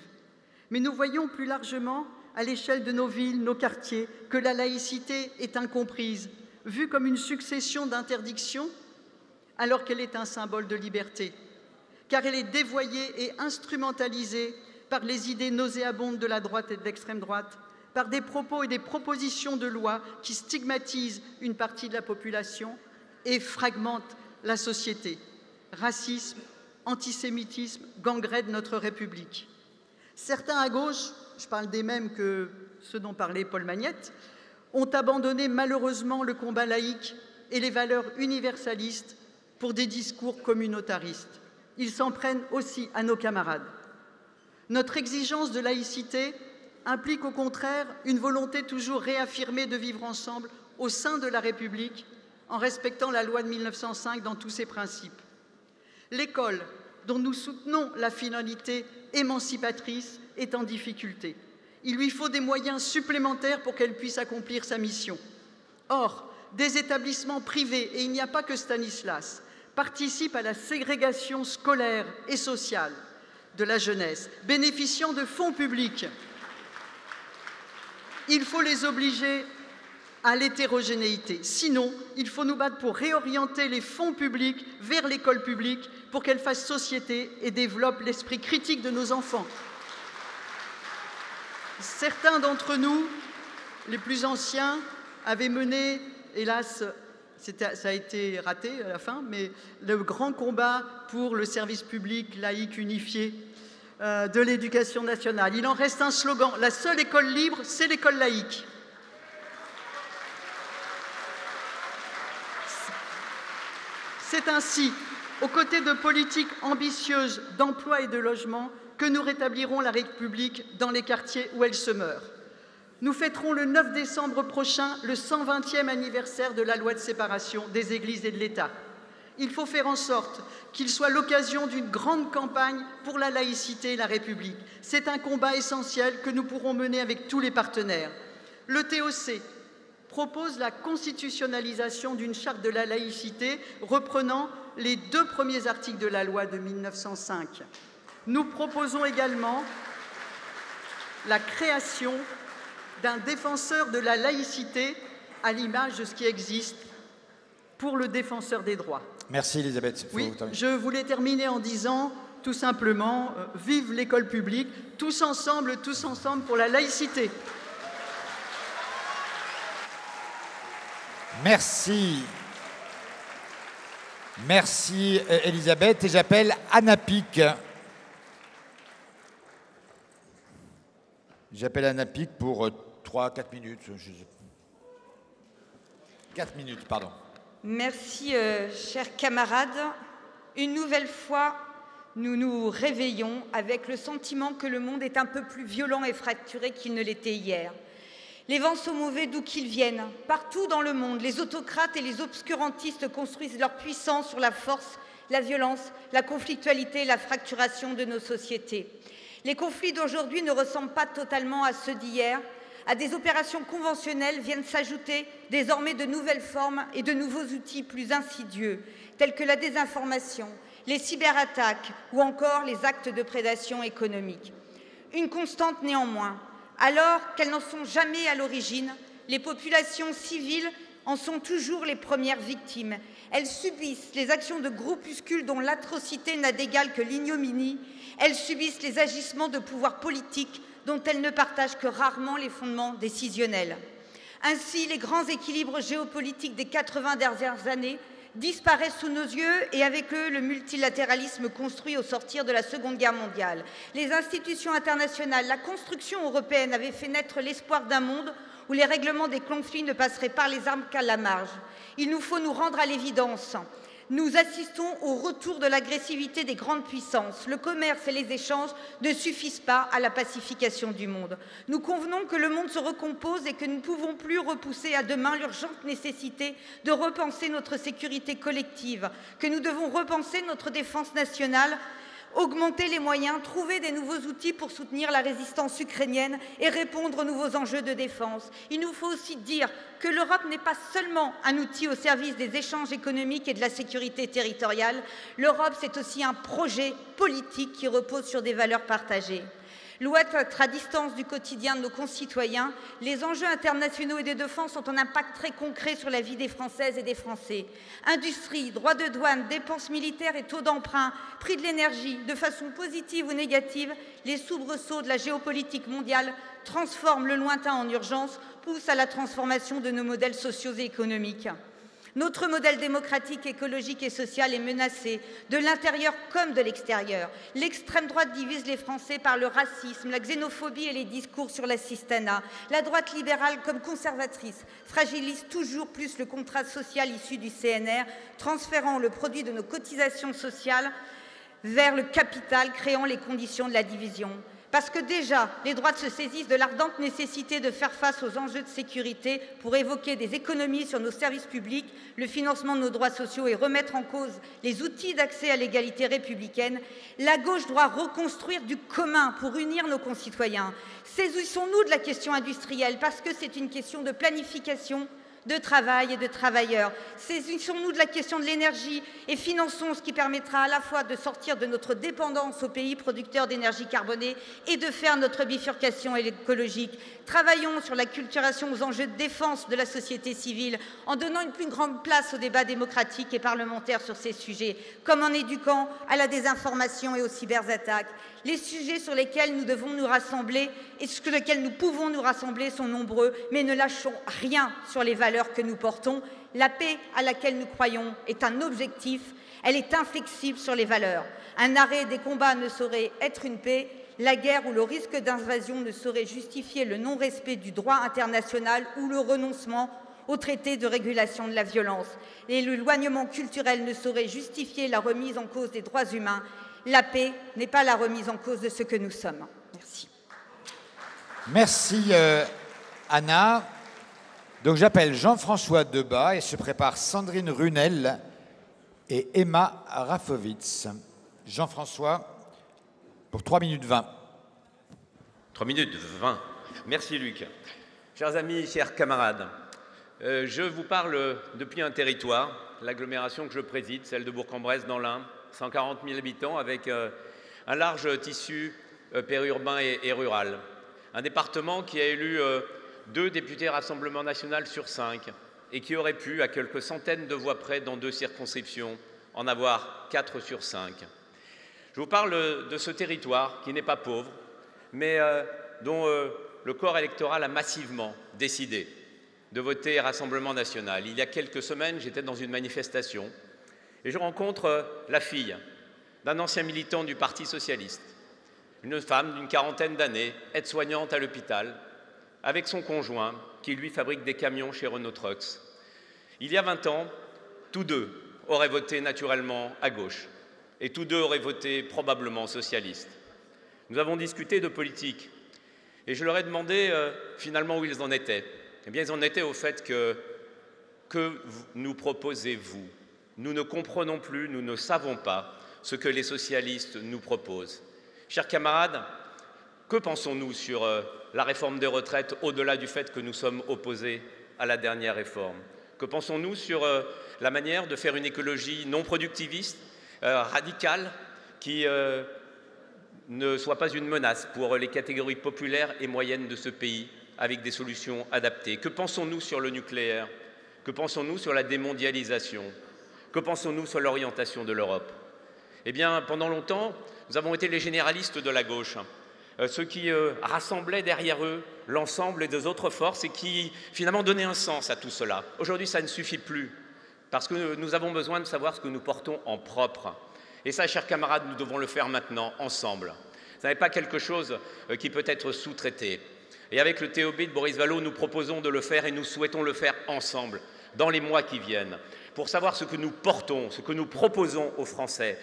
Mais nous voyons plus largement, à l'échelle de nos villes, nos quartiers, que la laïcité est incomprise, vue comme une succession d'interdictions, alors qu'elle est un symbole de liberté, car elle est dévoyée et instrumentalisée par les idées nauséabondes de la droite et de l'extrême droite, par des propos et des propositions de loi qui stigmatisent une partie de la population et fragmentent la société. Racisme, antisémitisme gangrènent notre République. Certains à gauche, je parle des mêmes que ceux dont parlait Paul Magnette, ont abandonné malheureusement le combat laïque et les valeurs universalistes pour des discours communautaristes. Ils s'en prennent aussi à nos camarades. Notre exigence de laïcité implique au contraire une volonté toujours réaffirmée de vivre ensemble au sein de la République en respectant la loi de 1905 dans tous ses principes. L'école, dont nous soutenons la finalité émancipatrice, est en difficulté. Il lui faut des moyens supplémentaires pour qu'elle puisse accomplir sa mission. Or, des établissements privés, et il n'y a pas que Stanislas, participent à la ségrégation scolaire et sociale de la jeunesse, bénéficiant de fonds publics. Il faut les obliger à l'hétérogénéité. Sinon, il faut nous battre pour réorienter les fonds publics vers l'école publique pour qu'elle fasse société et développe l'esprit critique de nos enfants. Certains d'entre nous, les plus anciens, avaient mené, hélas, ça a été raté à la fin, mais le grand combat pour le service public laïque unifié de l'éducation nationale. Il en reste un slogan, la seule école libre, c'est l'école laïque. C'est ainsi, aux côtés de politiques ambitieuses d'emploi et de logement, que nous rétablirons la République dans les quartiers où elle se meurt. Nous fêterons le 9 décembre prochain le 120e anniversaire de la loi de séparation des Églises et de l'État. Il faut faire en sorte qu'il soit l'occasion d'une grande campagne pour la laïcité et la République. C'est un combat essentiel que nous pourrons mener avec tous les partenaires. Le TOC propose la constitutionnalisation d'une charte de la laïcité reprenant les 2 premiers articles de la loi de 1905. Nous proposons également la création d'un défenseur de la laïcité à l'image de ce qui existe pour le défenseur des droits. Merci Elisabeth. Oui, je voulais terminer en disant tout simplement vive l'école publique, tous ensemble pour la laïcité. Merci. Merci Elisabeth. Et j'appelle Anna Pic. J'appelle Anna Pic pour 3-4 minutes. 4 minutes, pardon. Merci, chers camarades. Une nouvelle fois, nous nous réveillons avec le sentiment que le monde est un peu plus violent et fracturé qu'il ne l'était hier. Les vents sont mauvais d'où qu'ils viennent. Partout dans le monde, les autocrates et les obscurantistes construisent leur puissance sur la force, la violence, la conflictualité et la fracturation de nos sociétés. Les conflits d'aujourd'hui ne ressemblent pas totalement à ceux d'hier. À des opérations conventionnelles viennent s'ajouter désormais de nouvelles formes et de nouveaux outils plus insidieux, tels que la désinformation, les cyberattaques ou encore les actes de prédation économique. Une constante néanmoins, alors qu'elles n'en sont jamais à l'origine, les populations civiles en sont toujours les premières victimes. Elles subissent les actions de groupuscules dont l'atrocité n'a d'égal que l'ignominie. Elles subissent les agissements de pouvoirs politiques dont elles ne partagent que rarement les fondements décisionnels. Ainsi, les grands équilibres géopolitiques des 80 dernières années disparaissent sous nos yeux et avec eux le multilatéralisme construit au sortir de la Seconde Guerre mondiale. Les institutions internationales, la construction européenne avait fait naître l'espoir d'un monde où les règlements des conflits ne passeraient par les armes qu'à la marge. Il nous faut nous rendre à l'évidence. Nous assistons au retour de l'agressivité des grandes puissances. Le commerce et les échanges ne suffisent pas à la pacification du monde. Nous convenons que le monde se recompose et que nous ne pouvons plus repousser à demain l'urgente nécessité de repenser notre sécurité collective, que nous devons repenser notre défense nationale, augmenter les moyens, trouver des nouveaux outils pour soutenir la résistance ukrainienne et répondre aux nouveaux enjeux de défense. Il nous faut aussi dire que l'Europe n'est pas seulement un outil au service des échanges économiques et de la sécurité territoriale. L'Europe, c'est aussi un projet politique qui repose sur des valeurs partagées. Loin d'être à distance du quotidien de nos concitoyens, les enjeux internationaux et de défense ont un impact très concret sur la vie des Françaises et des Français. Industrie, droits de douane, dépenses militaires et taux d'emprunt, prix de l'énergie, de façon positive ou négative, les soubresauts de la géopolitique mondiale transforment le lointain en urgence, poussent à la transformation de nos modèles sociaux et économiques. Notre modèle démocratique, écologique et social est menacé, de l'intérieur comme de l'extérieur. L'extrême droite divise les Français par le racisme, la xénophobie et les discours sur l'assistanat. La droite libérale comme conservatrice fragilise toujours plus le contrat social issu du CNR, transférant le produit de nos cotisations sociales vers le capital, créant les conditions de la division. Parce que déjà, les droites se saisissent de l'ardente nécessité de faire face aux enjeux de sécurité pour évoquer des économies sur nos services publics, le financement de nos droits sociaux et remettre en cause les outils d'accès à l'égalité républicaine, la gauche doit reconstruire du commun pour unir nos concitoyens. Saisissons-nous de la question industrielle parce que c'est une question de planification, de travail et de travailleurs. Saisissons-nous de la question de l'énergie et finançons ce qui permettra à la fois de sortir de notre dépendance aux pays producteurs d'énergie carbonée et de faire notre bifurcation écologique. Travaillons sur l'acculturation aux enjeux de défense de la société civile en donnant une plus grande place au débat démocratique et parlementaire sur ces sujets, comme en éduquant à la désinformation et aux cyberattaques. Les sujets sur lesquels nous devons nous rassembler et sur lesquels nous pouvons nous rassembler sont nombreux, mais ne lâchons rien sur les valeurs que nous portons. La paix à laquelle nous croyons est un objectif, elle est inflexible sur les valeurs. Un arrêt des combats ne saurait être une paix, la guerre ou le risque d'invasion ne saurait justifier le non-respect du droit international ou le renoncement au traité de régulation de la violence. Et l'éloignement culturel ne saurait justifier la remise en cause des droits humains. La paix n'est pas la remise en cause de ce que nous sommes. Merci. Merci Anna. Donc j'appelle Jean-François Debat et se prépare Sandrine Runel et Emma Rafovitz. Jean-François, pour 3 minutes 20. 3 minutes 20. Merci Luc. Chers amis, chers camarades, je vous parle depuis un territoire, l'agglomération que je préside, celle de Bourg-en-Bresse dans l'Ain, 140 000 habitants avec un large tissu périurbain et rural. Un département qui a élu 2 députés Rassemblement national sur 5 et qui aurait pu, à quelques centaines de voix près dans 2 circonscriptions, en avoir 4 sur 5. Je vous parle de ce territoire qui n'est pas pauvre, mais dont le corps électoral a massivement décidé de voter Rassemblement national. Il y a quelques semaines, j'étais dans une manifestation et je rencontre la fille d'un ancien militant du Parti socialiste, une femme d'une quarantaine d'années, aide-soignante à l'hôpital, avec son conjoint qui lui fabrique des camions chez Renault Trucks. Il y a 20 ans, tous deux auraient voté naturellement à gauche et tous deux auraient voté probablement socialiste. Nous avons discuté de politique et je leur ai demandé finalement où ils en étaient. Eh bien, ils en étaient au fait que nous proposez-vous? Nous ne comprenons plus, nous ne savons pas ce que les socialistes nous proposent. Chers camarades, que pensons-nous sur la réforme des retraites au-delà du fait que nous sommes opposés à la dernière réforme? Que pensons-nous sur la manière de faire une écologie non productiviste, radicale, qui ne soit pas une menace pour les catégories populaires et moyennes de ce pays, avec des solutions adaptées? Que pensons-nous sur le nucléaire? Que pensons-nous sur la démondialisation? Que pensons-nous sur l'orientation de l'Europe? Eh bien, pendant longtemps, nous avons été les généralistes de la gauche, ceux qui rassemblaient derrière eux l'ensemble des autres forces et qui, finalement, donnaient un sens à tout cela. Aujourd'hui, ça ne suffit plus, parce que nous avons besoin de savoir ce que nous portons en propre. Et ça, chers camarades, nous devons le faire maintenant, ensemble. Ce n'est pas quelque chose qui peut être sous-traité. Et avec le TOB de Boris Vallaud, nous proposons de le faire et nous souhaitons le faire ensemble, dans les mois qui viennent, pour savoir ce que nous portons, ce que nous proposons aux Français,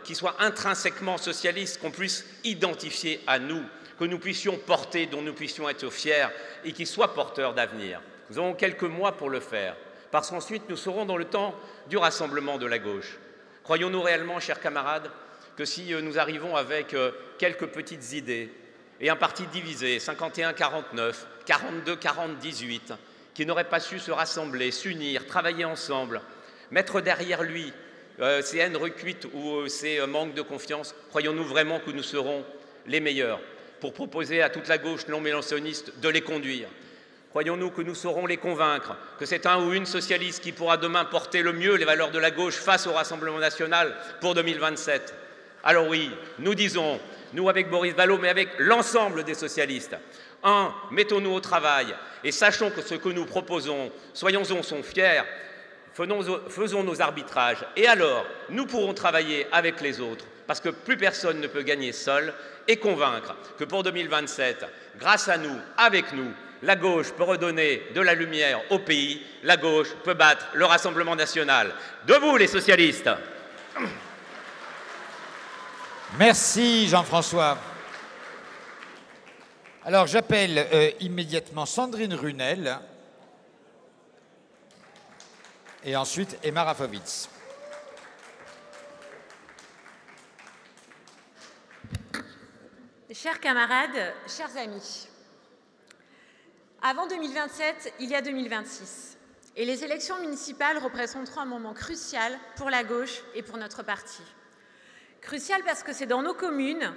qui soit intrinsèquement socialiste, qu'on puisse identifier à nous, que nous puissions porter, dont nous puissions être fiers et qui soit porteur d'avenir. Nous avons quelques mois pour le faire, parce qu'ensuite nous serons dans le temps du rassemblement de la gauche. Croyons-nous réellement, chers camarades, que si nous arrivons avec quelques petites idées et un parti divisé, 51-49, 42-40-18, qui n'aurait pas su se rassembler, s'unir, travailler ensemble, mettre derrière lui ces haines recuites ou ces manques de confiance, croyons-nous vraiment que nous serons les meilleurs pour proposer à toute la gauche non mélenchoniste de les conduire? Croyons-nous que nous saurons les convaincre, que c'est un ou une socialiste qui pourra demain porter le mieux les valeurs de la gauche face au Rassemblement national pour 2027? Alors oui, nous disons, nous avec Boris Vallaud, mais avec l'ensemble des socialistes, mettons-nous au travail et sachons que ce que nous proposons, soyons-en fiers, faisons nos arbitrages et alors nous pourrons travailler avec les autres parce que plus personne ne peut gagner seul et convaincre que pour 2027, grâce à nous, avec nous, la gauche peut redonner de la lumière au pays, la gauche peut battre le Rassemblement national. Debout les socialistes! Merci Jean-François. Alors j'appelle immédiatement Sandrine Runel et ensuite Emma Rafovitz. Chers camarades, chers amis, Avant 2027, il y a 2026. Et les élections municipales représenteront un moment crucial pour la gauche et pour notre parti. Crucial parce que c'est dans nos communes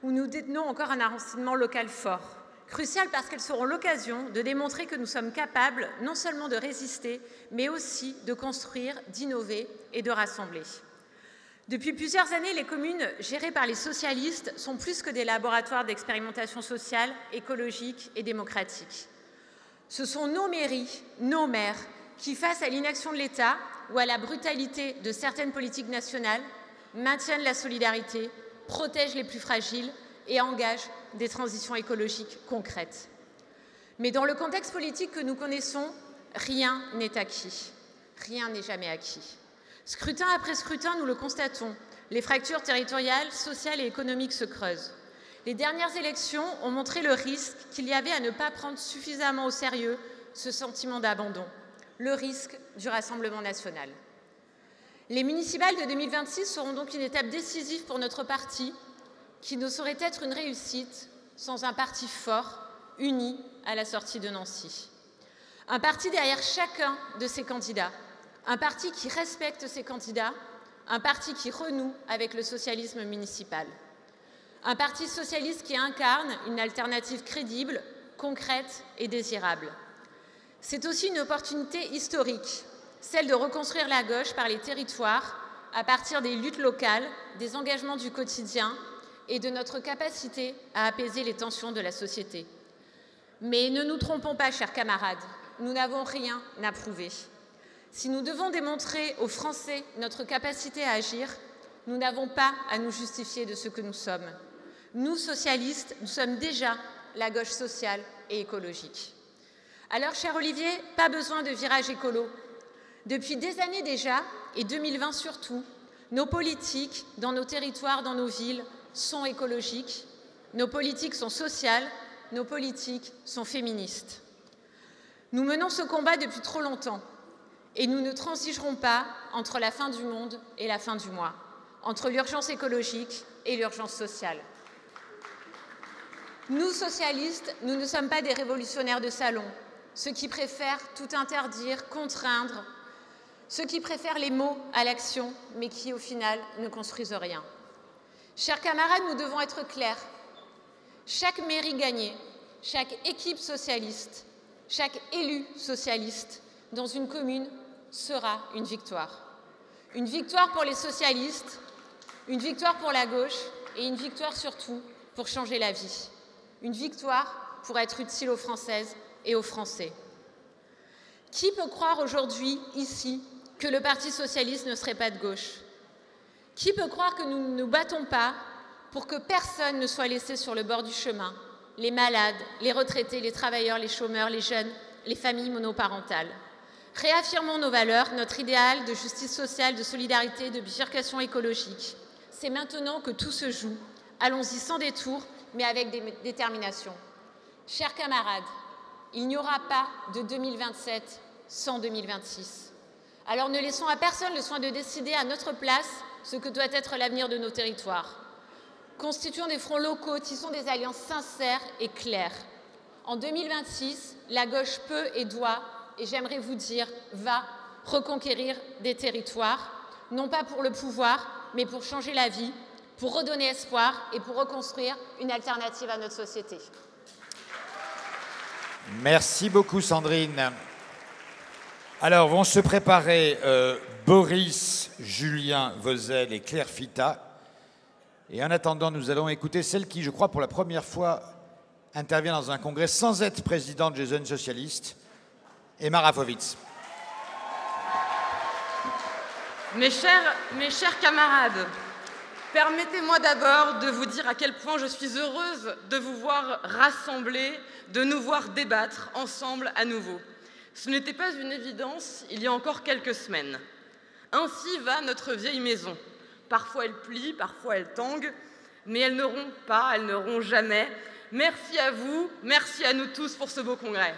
où nous détenons encore un enracinement local fort. Crucial parce qu'elles seront l'occasion de démontrer que nous sommes capables non seulement de résister, mais aussi de construire, d'innover et de rassembler. Depuis plusieurs années, les communes gérées par les socialistes sont plus que des laboratoires d'expérimentation sociale, écologique et démocratique. Ce sont nos mairies, nos maires, qui, face à l'inaction de l'État ou à la brutalité de certaines politiques nationales, maintiennent la solidarité, protègent les plus fragiles et engagent des transitions écologiques concrètes. Mais dans le contexte politique que nous connaissons, rien n'est acquis. Rien n'est jamais acquis. Scrutin après scrutin, nous le constatons, les fractures territoriales, sociales et économiques se creusent. Les dernières élections ont montré le risque qu'il y avait à ne pas prendre suffisamment au sérieux ce sentiment d'abandon, le risque du Rassemblement national. Les municipales de 2026 seront donc une étape décisive pour notre parti, qui ne saurait être une réussite sans un parti fort, uni à la sortie de Nancy. Un parti derrière chacun de ses candidats, un parti qui respecte ses candidats, un parti qui renoue avec le socialisme municipal. Un parti socialiste qui incarne une alternative crédible, concrète et désirable. C'est aussi une opportunité historique, celle de reconstruire la gauche par les territoires, à partir des luttes locales, des engagements du quotidien et de notre capacité à apaiser les tensions de la société. Mais ne nous trompons pas, chers camarades, nous n'avons rien à prouver. Si nous devons démontrer aux Français notre capacité à agir, nous n'avons pas à nous justifier de ce que nous sommes. Nous, socialistes, nous sommes déjà la gauche sociale et écologique. Alors, cher Olivier, pas besoin de virage écolo. Depuis des années déjà, et 2020 surtout, nos politiques, dans nos territoires, dans nos villes, sont écologiques, nos politiques sont sociales, nos politiques sont féministes. Nous menons ce combat depuis trop longtemps et nous ne transigerons pas entre la fin du monde et la fin du mois, entre l'urgence écologique et l'urgence sociale. Nous, socialistes, nous ne sommes pas des révolutionnaires de salon, ceux qui préfèrent tout interdire, contraindre, ceux qui préfèrent les mots à l'action, mais qui, au final, ne construisent rien. Chers camarades, nous devons être clairs. Chaque mairie gagnée, chaque équipe socialiste, chaque élu socialiste dans une commune sera une victoire. Une victoire pour les socialistes, une victoire pour la gauche et une victoire surtout pour changer la vie. Une victoire pour être utile aux Françaises et aux Français. Qui peut croire aujourd'hui, ici, que le Parti socialiste ne serait pas de gauche? Qui peut croire que nous ne nous battons pas pour que personne ne soit laissé sur le bord du chemin? Les malades, les retraités, les travailleurs, les chômeurs, les jeunes, les familles monoparentales. Réaffirmons nos valeurs, notre idéal de justice sociale, de solidarité, de bifurcation écologique. C'est maintenant que tout se joue. Allons-y sans détour, mais avec détermination. Chers camarades, il n'y aura pas de 2027 sans 2026. Alors ne laissons à personne le soin de décider à notre place ce que doit être l'avenir de nos territoires. Constituons des fronts locaux, tissons des alliances sincères et claires. En 2026, la gauche peut et doit, et j'aimerais vous dire, va reconquérir des territoires, non pas pour le pouvoir, mais pour changer la vie, pour redonner espoir et pour reconstruire une alternative à notre société. Merci beaucoup, Sandrine. Alors, vont se préparer Boris, Julien Vauzel et Claire Fita. Et en attendant, nous allons écouter celle qui, je crois, pour la première fois, intervient dans un congrès sans être présidente des jeunes socialistes, Emma Rafovitz. Mes chers camarades, permettez-moi d'abord de vous dire à quel point je suis heureuse de vous voir rassemblés, de nous voir débattre ensemble à nouveau. Ce n'était pas une évidence il y a encore quelques semaines. Ainsi va notre vieille maison. Parfois elle plie, parfois elle tangue, mais elle ne rompt pas, elle ne rompt jamais. Merci à vous, merci à nous tous pour ce beau congrès.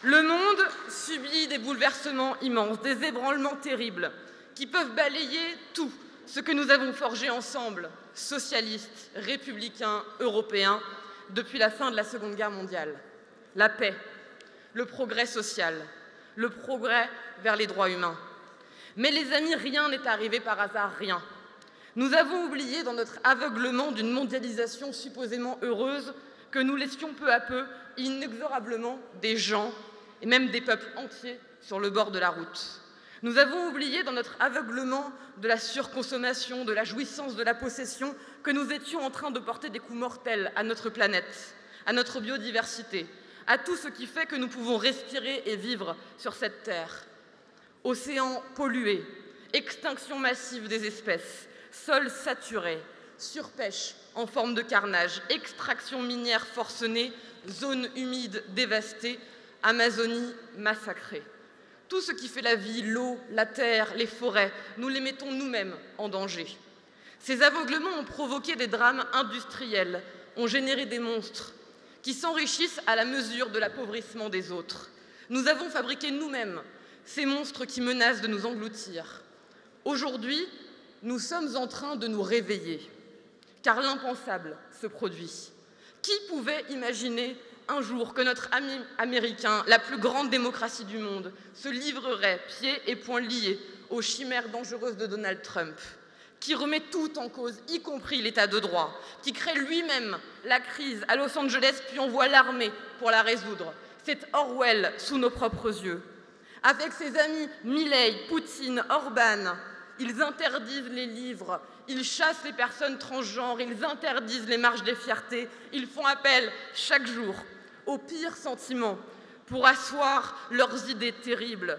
Le monde subit des bouleversements immenses, des ébranlements terribles, qui peuvent balayer tout ce que nous avons forgé ensemble, socialistes, républicains, européens, depuis la fin de la Seconde Guerre mondiale. la paix, le progrès social, le progrès vers les droits humains. Mais les amis, rien n'est arrivé par hasard, rien. Nous avons oublié dans notre aveuglement d'une mondialisation supposément heureuse que nous laissions peu à peu, inexorablement, des gens et même des peuples entiers sur le bord de la route. Nous avons oublié dans notre aveuglement de la surconsommation, de la jouissance, de la possession, que nous étions en train de porter des coups mortels à notre planète, à notre biodiversité, à tout ce qui fait que nous pouvons respirer et vivre sur cette terre. Océans pollués, extinction massive des espèces, sols saturés, surpêche en forme de carnage, extraction minière forcenée, zones humides dévastées, Amazonie massacrée. Tout ce qui fait la vie, l'eau, la terre, les forêts, nous les mettons nous-mêmes en danger. Ces aveuglements ont provoqué des drames industriels, ont généré des monstres qui s'enrichissent à la mesure de l'appauvrissement des autres. Nous avons fabriqué nous-mêmes ces monstres qui menacent de nous engloutir. Aujourd'hui, nous sommes en train de nous réveiller, car l'impensable se produit. Qui pouvait imaginer un jour que notre ami américain, la plus grande démocratie du monde, se livrerait pieds et poings liés aux chimères dangereuses de Donald Trump, qui remet tout en cause, y compris l'état de droit, qui crée lui-même la crise à Los Angeles puis envoie l'armée pour la résoudre. C'est Orwell sous nos propres yeux. Avec ses amis Milei, Poutine, Orban, ils interdisent les livres, ils chassent les personnes transgenres, ils interdisent les marches des fiertés, ils font appel chaque jour aux pires sentiments pour asseoir leurs idées terribles,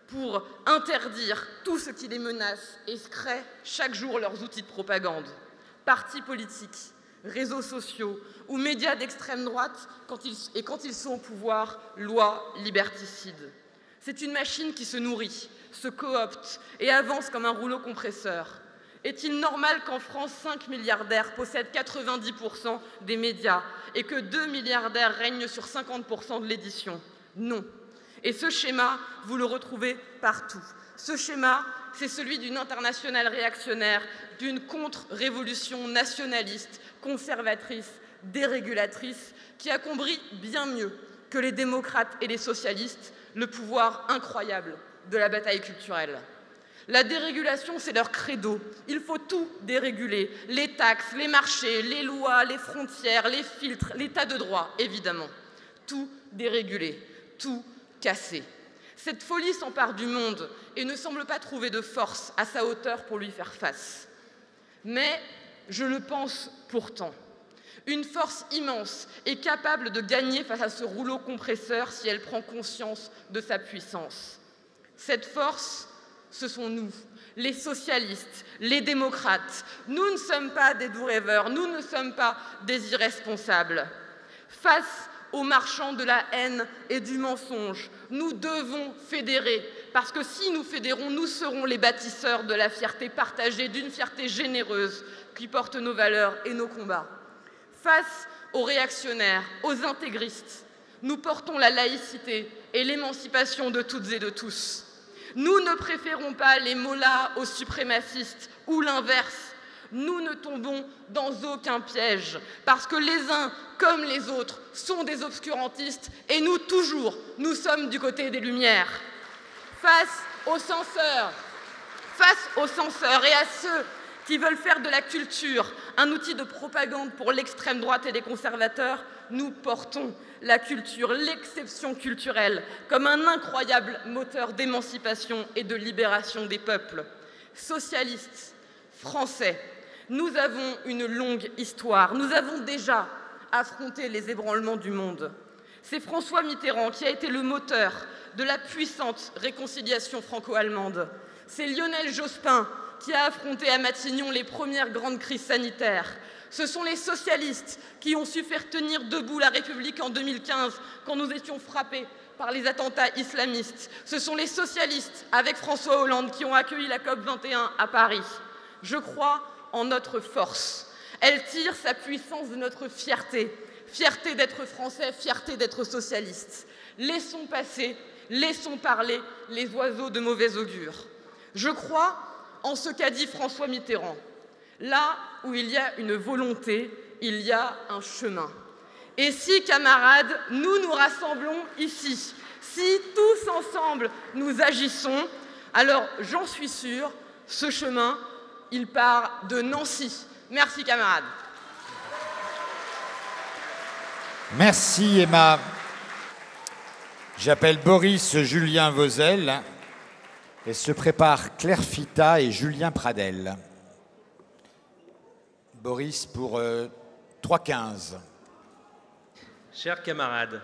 pour interdire tout ce qui les menace et créent chaque jour leurs outils de propagande. Partis politiques, réseaux sociaux ou médias d'extrême droite, quand ils sont au pouvoir, lois liberticides. C'est une machine qui se nourrit, se coopte et avance comme un rouleau compresseur. Est-il normal qu'en France, 5 milliardaires possèdent 90% des médias et que 2 milliardaires règnent sur 50% de l'édition? Non. Et ce schéma, vous le retrouvez partout. Ce schéma, c'est celui d'une internationale réactionnaire, d'une contre-révolution nationaliste, conservatrice, dérégulatrice, qui a compris bien mieux que les démocrates et les socialistes le pouvoir incroyable de la bataille culturelle. La dérégulation, c'est leur credo. Il faut tout déréguler. Les taxes, les marchés, les lois, les frontières, les filtres, l'état de droit, évidemment. Tout déréguler, tout casser. Cette folie s'empare du monde et ne semble pas trouver de force à sa hauteur pour lui faire face. Mais je le pense pourtant. Une force immense est capable de gagner face à ce rouleau compresseur si elle prend conscience de sa puissance. Cette force, ce sont nous, les socialistes, les démocrates. Nous ne sommes pas des doux rêveurs, nous ne sommes pas des irresponsables. Face aux marchands de la haine et du mensonge, nous devons fédérer, parce que si nous fédérons, nous serons les bâtisseurs de la fierté partagée, d'une fierté généreuse qui porte nos valeurs et nos combats. Face aux réactionnaires, aux intégristes, nous portons la laïcité et l'émancipation de toutes et de tous. Nous ne préférons pas les mollahs aux suprémacistes ou l'inverse. Nous ne tombons dans aucun piège parce que les uns comme les autres sont des obscurantistes et nous, toujours, nous sommes du côté des Lumières. Face aux censeurs et à ceux qui veulent faire de la culture un outil de propagande pour l'extrême droite et les conservateurs, nous portons la culture, l'exception culturelle, comme un incroyable moteur d'émancipation et de libération des peuples. Socialistes, Français, nous avons une longue histoire. Nous avons déjà affronté les ébranlements du monde. C'est François Mitterrand qui a été le moteur de la puissante réconciliation franco-allemande. C'est Lionel Jospin qui a affronté à Matignon les premières grandes crises sanitaires. Ce sont les socialistes qui ont su faire tenir debout la République en 2015 quand nous étions frappés par les attentats islamistes. Ce sont les socialistes, avec François Hollande, qui ont accueilli la COP21 à Paris. Je crois en notre force. Elle tire sa puissance de notre fierté. Fierté d'être français, fierté d'être socialiste. Laissons passer, laissons parler les oiseaux de mauvais augure. Je crois en ce qu'a dit François Mitterrand. Là où il y a une volonté, il y a un chemin. Et si, camarades, nous nous rassemblons ici, si tous ensemble nous agissons, alors j'en suis sûre, ce chemin, il part de Nancy. Merci, camarades. Merci, Emma. J'appelle Boris Julien Vauzel et se prépare Claire Fita et Julien Pradel. Boris pour 3,15. Chers camarades,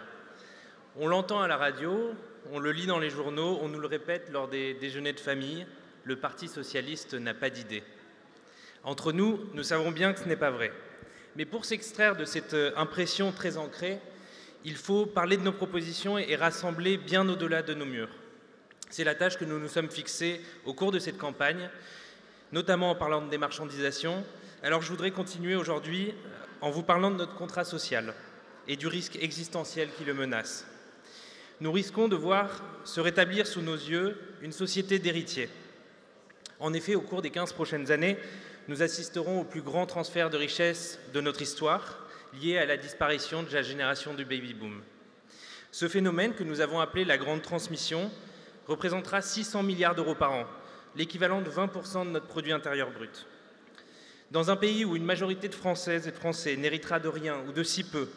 on l'entend à la radio, on le lit dans les journaux, on nous le répète lors des déjeuners de famille, le Parti socialiste n'a pas d'idée. Entre nous, nous savons bien que ce n'est pas vrai. Mais pour s'extraire de cette impression très ancrée, il faut parler de nos propositions et rassembler bien au-delà de nos murs. C'est la tâche que nous nous sommes fixée au cours de cette campagne, notamment en parlant de démarchandisation. Alors je voudrais continuer aujourd'hui en vous parlant de notre contrat social et du risque existentiel qui le menace. Nous risquons de voir se rétablir sous nos yeux une société d'héritiers. En effet, au cours des 15 prochaines années, nous assisterons au plus grand transfert de richesses de notre histoire, lié à la disparition de la génération du baby-boom. Ce phénomène, que nous avons appelé la grande transmission, représentera 600 milliards d'euros par an, l'équivalent de 20% de notre produit intérieur brut. Dans un pays où une majorité de Françaises et de Français n'héritera de rien ou de si peu,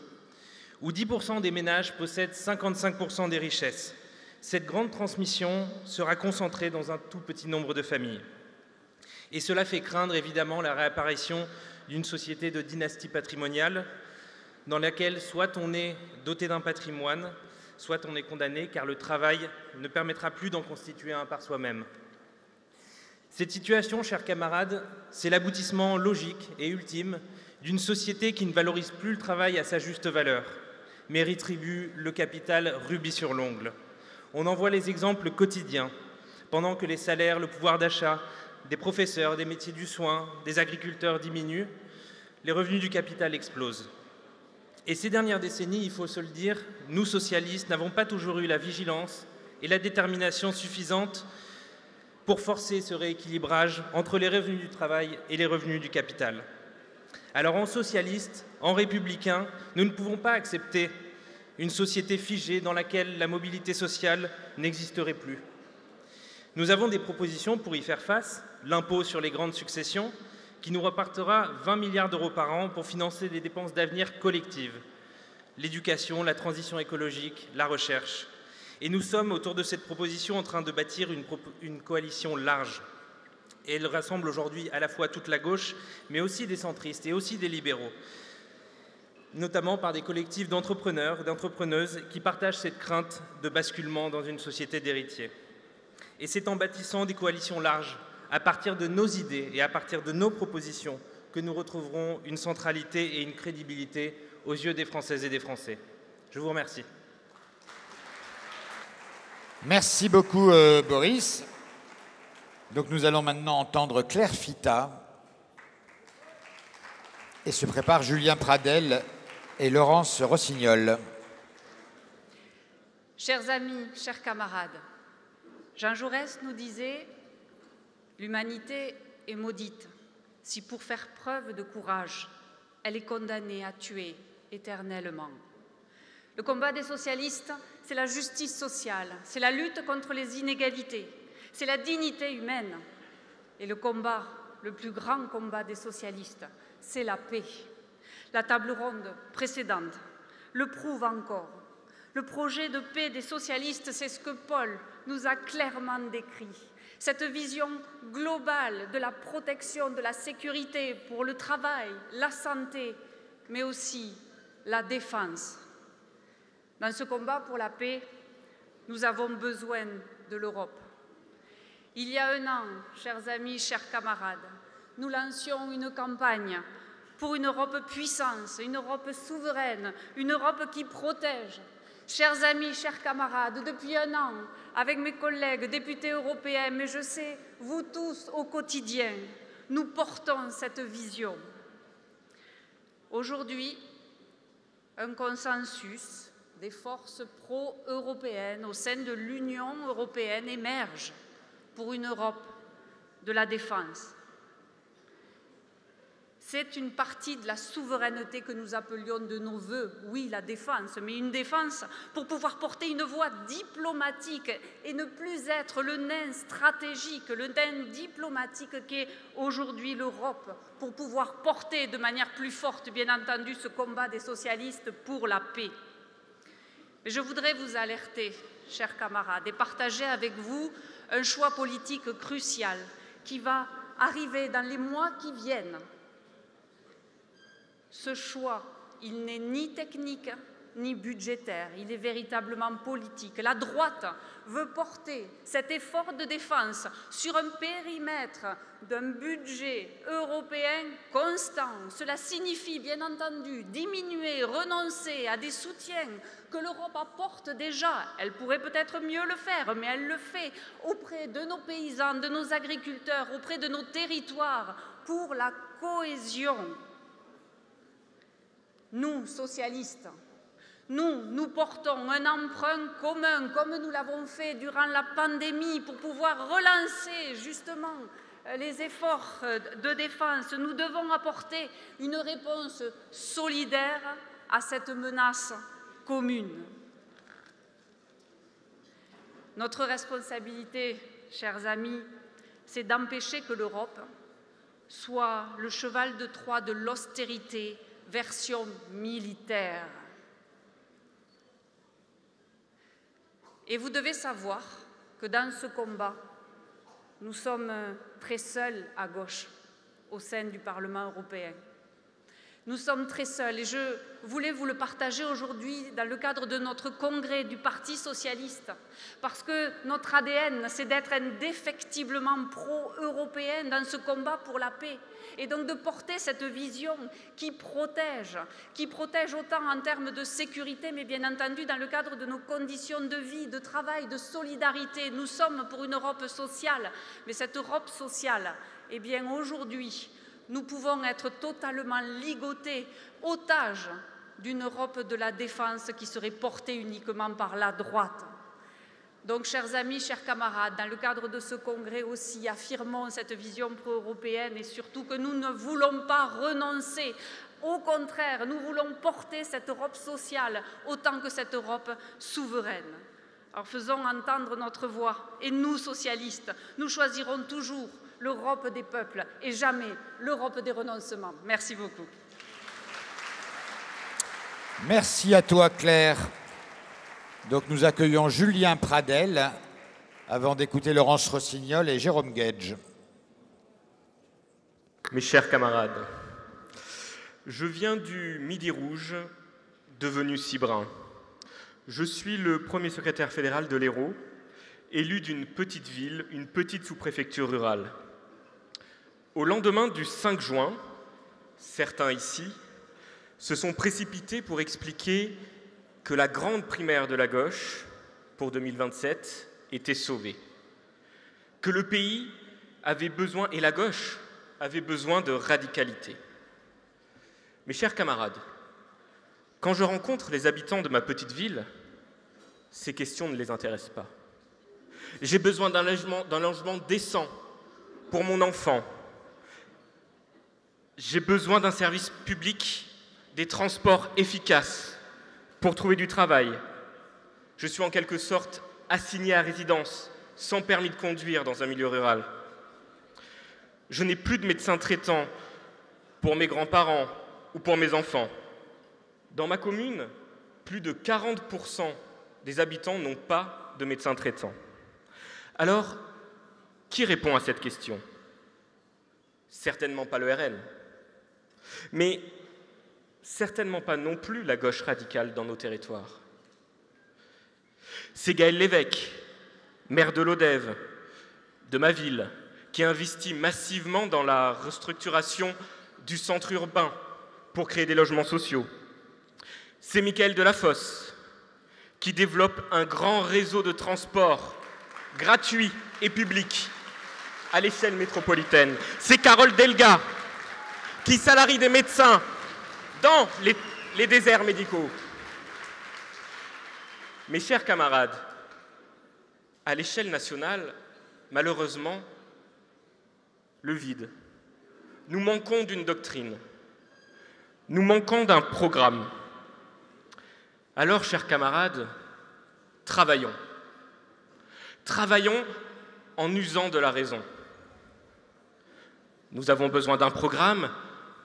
où 10% des ménages possèdent 55% des richesses, cette grande transmission sera concentrée dans un tout petit nombre de familles. Et cela fait craindre évidemment la réapparition d'une société de dynastie patrimoniale dans laquelle soit on est doté d'un patrimoine, soit on est condamné car le travail ne permettra plus d'en constituer un par soi-même. Cette situation, chers camarades, c'est l'aboutissement logique et ultime d'une société qui ne valorise plus le travail à sa juste valeur, mais rétribue le capital rubis sur l'ongle. On en voit les exemples quotidiens, pendant que les salaires, le pouvoir d'achat des professeurs, des métiers du soin, des agriculteurs diminuent, les revenus du capital explosent. Et ces dernières décennies, il faut se le dire, nous socialistes n'avons pas toujours eu la vigilance et la détermination suffisantes pour forcer ce rééquilibrage entre les revenus du travail et les revenus du capital. Alors en socialistes, en républicains, nous ne pouvons pas accepter une société figée dans laquelle la mobilité sociale n'existerait plus. Nous avons des propositions pour y faire face, l'impôt sur les grandes successions, qui nous repartira 20 milliards d'euros par an pour financer des dépenses d'avenir collectives, l'éducation, la transition écologique, la recherche. Et nous sommes, autour de cette proposition, en train de bâtir une coalition large. Et elle rassemble aujourd'hui à la fois toute la gauche, mais aussi des centristes et aussi des libéraux, notamment par des collectifs d'entrepreneurs et d'entrepreneuses qui partagent cette crainte de basculement dans une société d'héritiers. Et c'est en bâtissant des coalitions larges, à partir de nos idées et à partir de nos propositions, que nous retrouverons une centralité et une crédibilité aux yeux des Françaises et des Français. Je vous remercie. Merci beaucoup, Boris. Donc nous allons maintenant entendre Claire Fita et se prépare Julien Pradel et Laurence Rossignol. Chers amis, chers camarades, Jean Jaurès nous disait « L'humanité est maudite si pour faire preuve de courage, elle est condamnée à tuer éternellement. » Le combat des socialistes, c'est la justice sociale, c'est la lutte contre les inégalités, c'est la dignité humaine. Et le combat, le plus grand combat des socialistes, c'est la paix. La table ronde précédente le prouve encore. Le projet de paix des socialistes, c'est ce que Paul nous a clairement décrit. Cette vision globale de la protection, de la sécurité pour le travail, la santé, mais aussi la défense. Dans ce combat pour la paix, nous avons besoin de l'Europe. Il y a un an, chers amis, chers camarades, nous lancions une campagne pour une Europe puissance, une Europe souveraine, une Europe qui protège. Chers amis, chers camarades, depuis un an, avec mes collègues députés européens, mais je sais, vous tous au quotidien, nous portons cette vision. Aujourd'hui, un consensus des forces pro-européennes au sein de l'Union européenne émerge pour une Europe de la défense. C'est une partie de la souveraineté que nous appelions de nos voeux. Oui, la défense, mais une défense pour pouvoir porter une voix diplomatique et ne plus être le nain stratégique, le nain diplomatique qu'est aujourd'hui l'Europe, pour pouvoir porter de manière plus forte, bien entendu, ce combat des socialistes pour la paix. Mais je voudrais vous alerter, chers camarades, et partager avec vous un choix politique crucial qui va arriver dans les mois qui viennent. Ce choix, il n'est ni technique ni budgétaire, il est véritablement politique. La droite veut porter cet effort de défense sur un périmètre d'un budget européen constant. Cela signifie bien entendu diminuer, renoncer à des soutiens que l'Europe apporte déjà. Elle pourrait peut-être mieux le faire, mais elle le fait auprès de nos paysans, de nos agriculteurs, auprès de nos territoires, pour la cohésion. Nous, socialistes, nous portons un emprunt commun, comme nous l'avons fait durant la pandémie, pour pouvoir relancer justement les efforts de défense. Nous devons apporter une réponse solidaire à cette menace commune. Notre responsabilité, chers amis, c'est d'empêcher que l'Europe soit le cheval de Troie de l'austérité version militaire. Et vous devez savoir que dans ce combat, nous sommes très seuls à gauche au sein du Parlement européen. Nous sommes très seuls et je voulais vous le partager aujourd'hui dans le cadre de notre congrès du Parti socialiste, parce que notre ADN, c'est d'être indéfectiblement pro-européen dans ce combat pour la paix, et donc de porter cette vision qui protège autant en termes de sécurité, mais bien entendu dans le cadre de nos conditions de vie, de travail, de solidarité. Nous sommes pour une Europe sociale, mais cette Europe sociale, eh bien aujourd'hui, nous pouvons être totalement ligotés, otages d'une Europe de la défense qui serait portée uniquement par la droite. Donc, chers amis, chers camarades, dans le cadre de ce congrès aussi, affirmons cette vision pro-européenne et surtout que nous ne voulons pas renoncer. Au contraire, nous voulons porter cette Europe sociale autant que cette Europe souveraine. Alors, faisons entendre notre voix. Et nous, socialistes, nous choisirons toujours l'Europe des peuples et jamais l'Europe des renoncements. Merci beaucoup. Merci à toi, Claire. Donc nous accueillons Julien Pradel avant d'écouter Laurence Rossignol et Jérôme Guedj. Mes chers camarades, je viens du Midi Rouge, devenu si brun. Je suis le premier secrétaire fédéral de l'Hérault, élu d'une petite ville, une petite sous-préfecture rurale. Au lendemain du 5 juin, certains ici se sont précipités pour expliquer que la grande primaire de la gauche, pour 2027, était sauvée. Que le pays avait besoin, et la gauche avait besoin de radicalité. Mes chers camarades, quand je rencontre les habitants de ma petite ville, ces questions ne les intéressent pas. J'ai besoin d'un logement décent pour mon enfant. J'ai besoin d'un service public, des transports efficaces pour trouver du travail. Je suis en quelque sorte assigné à résidence, sans permis de conduire dans un milieu rural. Je n'ai plus de médecin traitant pour mes grands-parents ou pour mes enfants. Dans ma commune, plus de 40% des habitants n'ont pas de médecin traitant. Alors, qui répond à cette question? Certainement pas le RN, mais certainement pas non plus la gauche radicale dans nos territoires. C'est Gaël Lévesque, maire de Lodève, de ma ville, qui investit massivement dans la restructuration du centre urbain pour créer des logements sociaux. C'est Mickaël Delafosse, qui développe un grand réseau de transport gratuit et public à l'échelle métropolitaine. C'est Carole Delga, qui salarie des médecins dans les déserts médicaux. Mes chers camarades, à l'échelle nationale, malheureusement, le vide. nous manquons d'une doctrine. Nous manquons d'un programme. Alors, chers camarades, travaillons. Travaillons en usant de la raison. Nous avons besoin d'un programme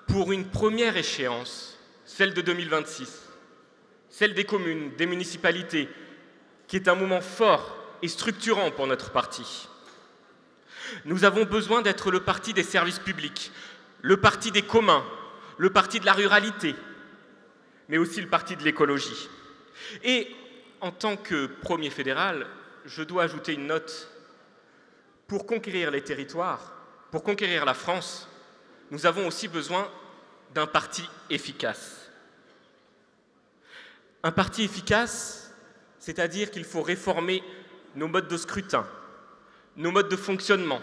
pour une première échéance, celle de 2026, celle des communes, des municipalités, qui est un moment fort et structurant pour notre parti. Nous avons besoin d'être le parti des services publics, le parti des communs, le parti de la ruralité, mais aussi le parti de l'écologie. Et en tant que premier fédéral, je dois ajouter une note. Pour conquérir les territoires, pour conquérir la France, nous avons aussi besoin d'un parti efficace. Un parti efficace, c'est-à-dire qu'il faut réformer nos modes de scrutin, nos modes de fonctionnement.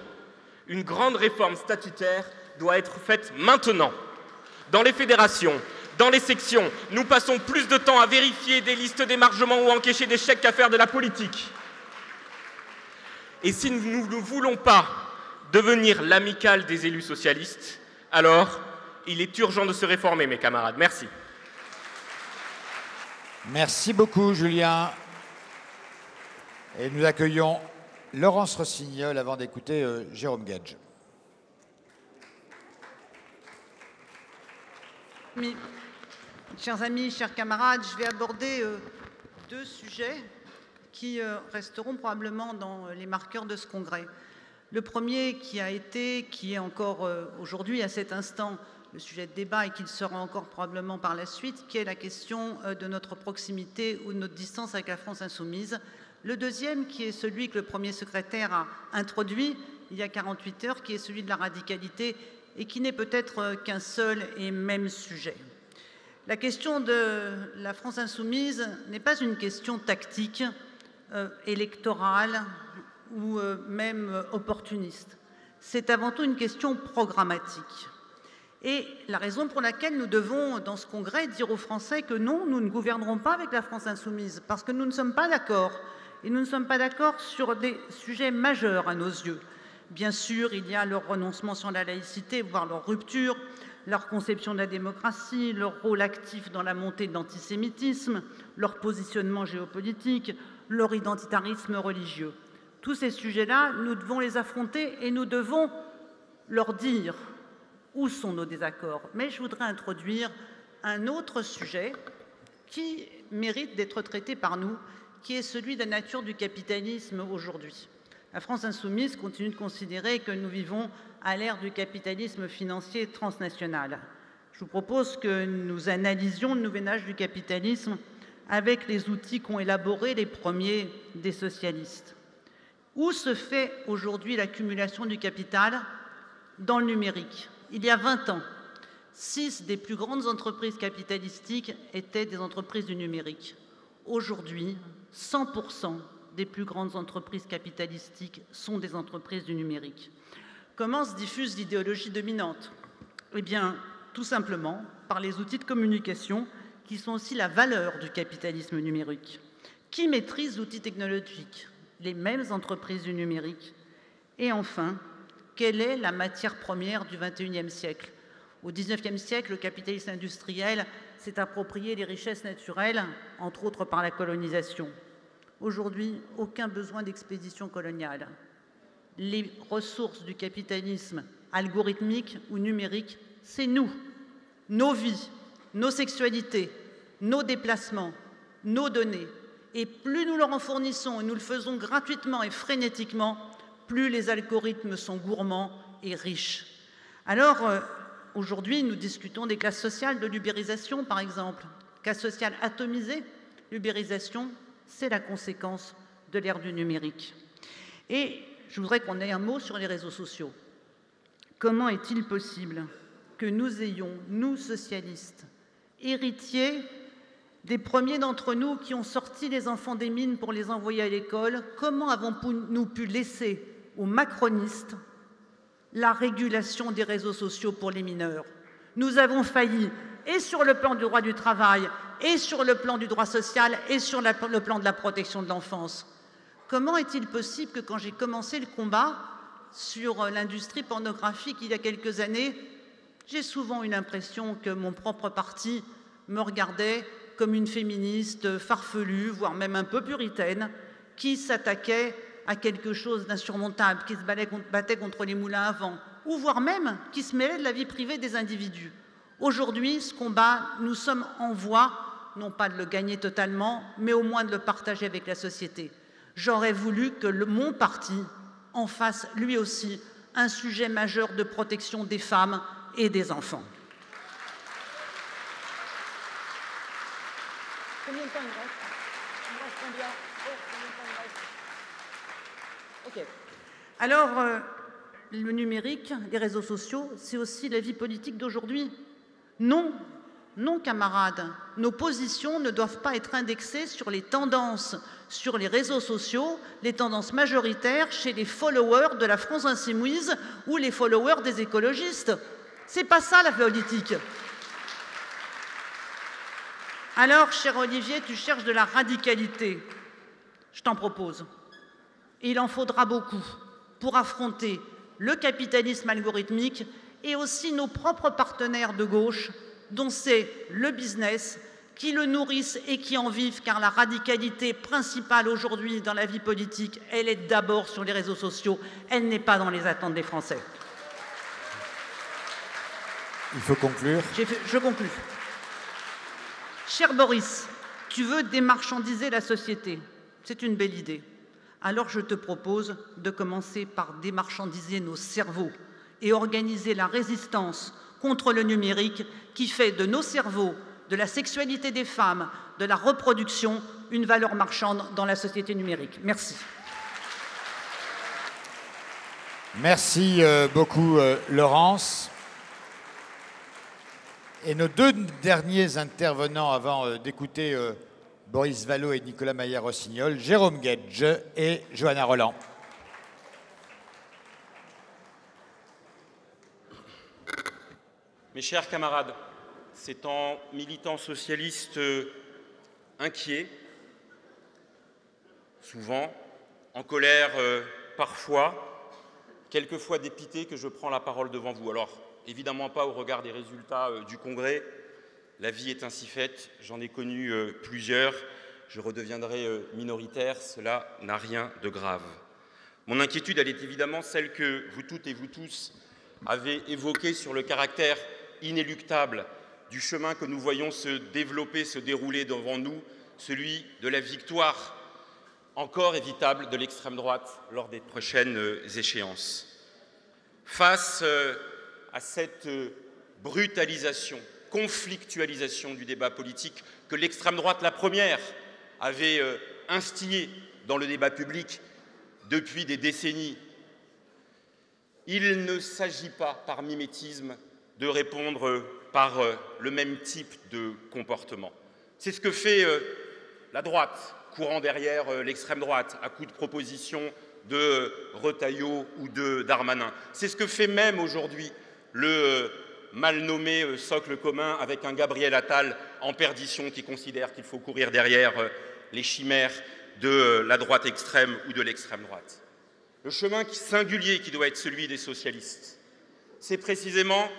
Une grande réforme statutaire doit être faite maintenant. Dans les fédérations, dans les sections, nous passons plus de temps à vérifier des listes d'émargement ou à encaisser des chèques qu'à faire de la politique. Et si nous ne voulons pas devenir l'amicale des élus socialistes, alors il est urgent de se réformer, mes camarades. Merci. Merci beaucoup, Julien. Et nous accueillons Laurence Rossignol avant d'écouter Jérôme Gage. Chers amis, chers camarades, je vais aborder deux sujets qui resteront probablement dans les marqueurs de ce congrès. Le premier qui est encore aujourd'hui, à cet instant, le sujet de débat et qui le sera encore probablement par la suite, qui est la question de notre proximité ou de notre distance avec la France insoumise. Le deuxième, qui est celui que le premier secrétaire a introduit il y a 48 heures, qui est celui de la radicalité et qui n'est peut-être qu'un seul et même sujet. La question de la France insoumise n'est pas une question tactique, électorale ou même opportuniste. C'est avant tout une question programmatique. Et la raison pour laquelle nous devons, dans ce congrès, dire aux Français que non, nous ne gouvernerons pas avec la France insoumise, parce que nous ne sommes pas d'accord. Et nous ne sommes pas d'accord sur des sujets majeurs à nos yeux. Bien sûr, il y a leur renoncement sur la laïcité, voire leur rupture, leur conception de la démocratie, leur rôle actif dans la montée de l'antisémitisme, leur positionnement géopolitique, leur identitarisme religieux. Tous ces sujets-là, nous devons les affronter et nous devons leur dire où sont nos désaccords. Mais je voudrais introduire un autre sujet qui mérite d'être traité par nous, qui est celui de la nature du capitalisme aujourd'hui. La France insoumise continue de considérer que nous vivons à l'ère du capitalisme financier transnational. Je vous propose que nous analysions le nouvel âge du capitalisme avec les outils qu'ont élaborés les premiers des socialistes. Où se fait aujourd'hui l'accumulation du capital? Dans le numérique. Il y a 20 ans, 6 des plus grandes entreprises capitalistiques étaient des entreprises du numérique. Aujourd'hui, 100% des plus grandes entreprises capitalistiques sont des entreprises du numérique. Comment se diffuse l'idéologie dominante? Eh bien, tout simplement par les outils de communication qui sont aussi la valeur du capitalisme numérique. Qui maîtrise l'outil technologique? Les mêmes entreprises du numérique. Et enfin, quelle est la matière première du XXIe siècle? Au XIXe siècle, le capitalisme industriel s'est approprié les richesses naturelles, entre autres par la colonisation. Aujourd'hui, aucun besoin d'expédition coloniale. Les ressources du capitalisme algorithmique ou numérique, c'est nous, nos vies, nos sexualités, nos déplacements, nos données. Et plus nous leur en fournissons, et nous le faisons gratuitement et frénétiquement, plus les algorithmes sont gourmands et riches. Alors, aujourd'hui, nous discutons des classes sociales, de l'ubérisation, par exemple. Classe sociale atomisée, l'ubérisation, c'est la conséquence de l'ère du numérique. Et je voudrais qu'on ait un mot sur les réseaux sociaux. Comment est-il possible que nous ayons, nous socialistes, héritiers des premiers d'entre nous qui ont sorti les enfants des mines pour les envoyer à l'école, comment avons-nous pu laisser aux macronistes la régulation des réseaux sociaux pour les mineurs? Nous avons failli, et sur le plan du droit du travail, et sur le plan du droit social, et sur le plan de la protection de l'enfance. Comment est-il possible que quand j'ai commencé le combat sur l'industrie pornographique il y a quelques années, j'ai souvent eu l'impression que mon propre parti me regardait comme une féministe farfelue, voire même un peu puritaine, qui s'attaquait à quelque chose d'insurmontable, qui se battait contre les moulins à vent, ou voire même qui se mêlait de la vie privée des individus. Aujourd'hui, ce combat, nous sommes en voie, non pas de le gagner totalement, mais au moins de le partager avec la société. J'aurais voulu que mon parti en fasse lui aussi un sujet majeur de protection des femmes et des enfants. Combien de temps il reste? Il me reste combien? Ok. Alors, le numérique, les réseaux sociaux, c'est aussi la vie politique d'aujourd'hui. Non, non, camarades, nos positions ne doivent pas être indexées sur les tendances sur les réseaux sociaux, les tendances majoritaires chez les followers de la France insoumise ou les followers des écologistes. C'est pas ça la politique. Alors, cher Olivier, tu cherches de la radicalité. Je t'en propose. Et il en faudra beaucoup pour affronter le capitalisme algorithmique et aussi nos propres partenaires de gauche, dont c'est le business, qui le nourrissent et qui en vivent, car la radicalité principale aujourd'hui dans la vie politique, elle est d'abord sur les réseaux sociaux, elle n'est pas dans les attentes des Français. Il faut conclure. Je conclus. Cher Boris, tu veux démarchandiser la société. C'est une belle idée. Alors je te propose de commencer par démarchandiser nos cerveaux et organiser la résistance contre le numérique qui fait de nos cerveaux, de la sexualité des femmes, de la reproduction, une valeur marchande dans la société numérique. Merci. Merci beaucoup, Laurence. Et nos deux derniers intervenants avant d'écouter Boris Vallaud et Nicolas Maillard-Rossignol, Jérôme Guedj et Johanna Roland. Mes chers camarades, c'est en militant socialiste inquiet, souvent, en colère parfois, quelquefois dépité, que je prends la parole devant vous. Alors, évidemment pas au regard des résultats du Congrès. La vie est ainsi faite, j'en ai connu plusieurs, je redeviendrai minoritaire, cela n'a rien de grave. Mon inquiétude, elle est évidemment celle que vous toutes et vous tous avez évoquée sur le caractère inéluctable du chemin que nous voyons se développer, se dérouler devant nous, celui de la victoire encore évitable de l'extrême droite lors des prochaines échéances. Face à cette brutalisation, conflictualisation du débat politique que l'extrême droite, la première, avait instillée dans le débat public depuis des décennies, il ne s'agit pas, par mimétisme, de répondre par le même type de comportement. C'est ce que fait la droite, courant derrière l'extrême droite, à coups de propositions de Retailleau ou de Darmanin. C'est ce que fait même aujourd'hui le mal nommé socle commun avec un Gabriel Attal en perdition qui considère qu'il faut courir derrière les chimères de la droite extrême ou de l'extrême droite. Le chemin singulier qui doit être celui des socialistes, c'est précisément,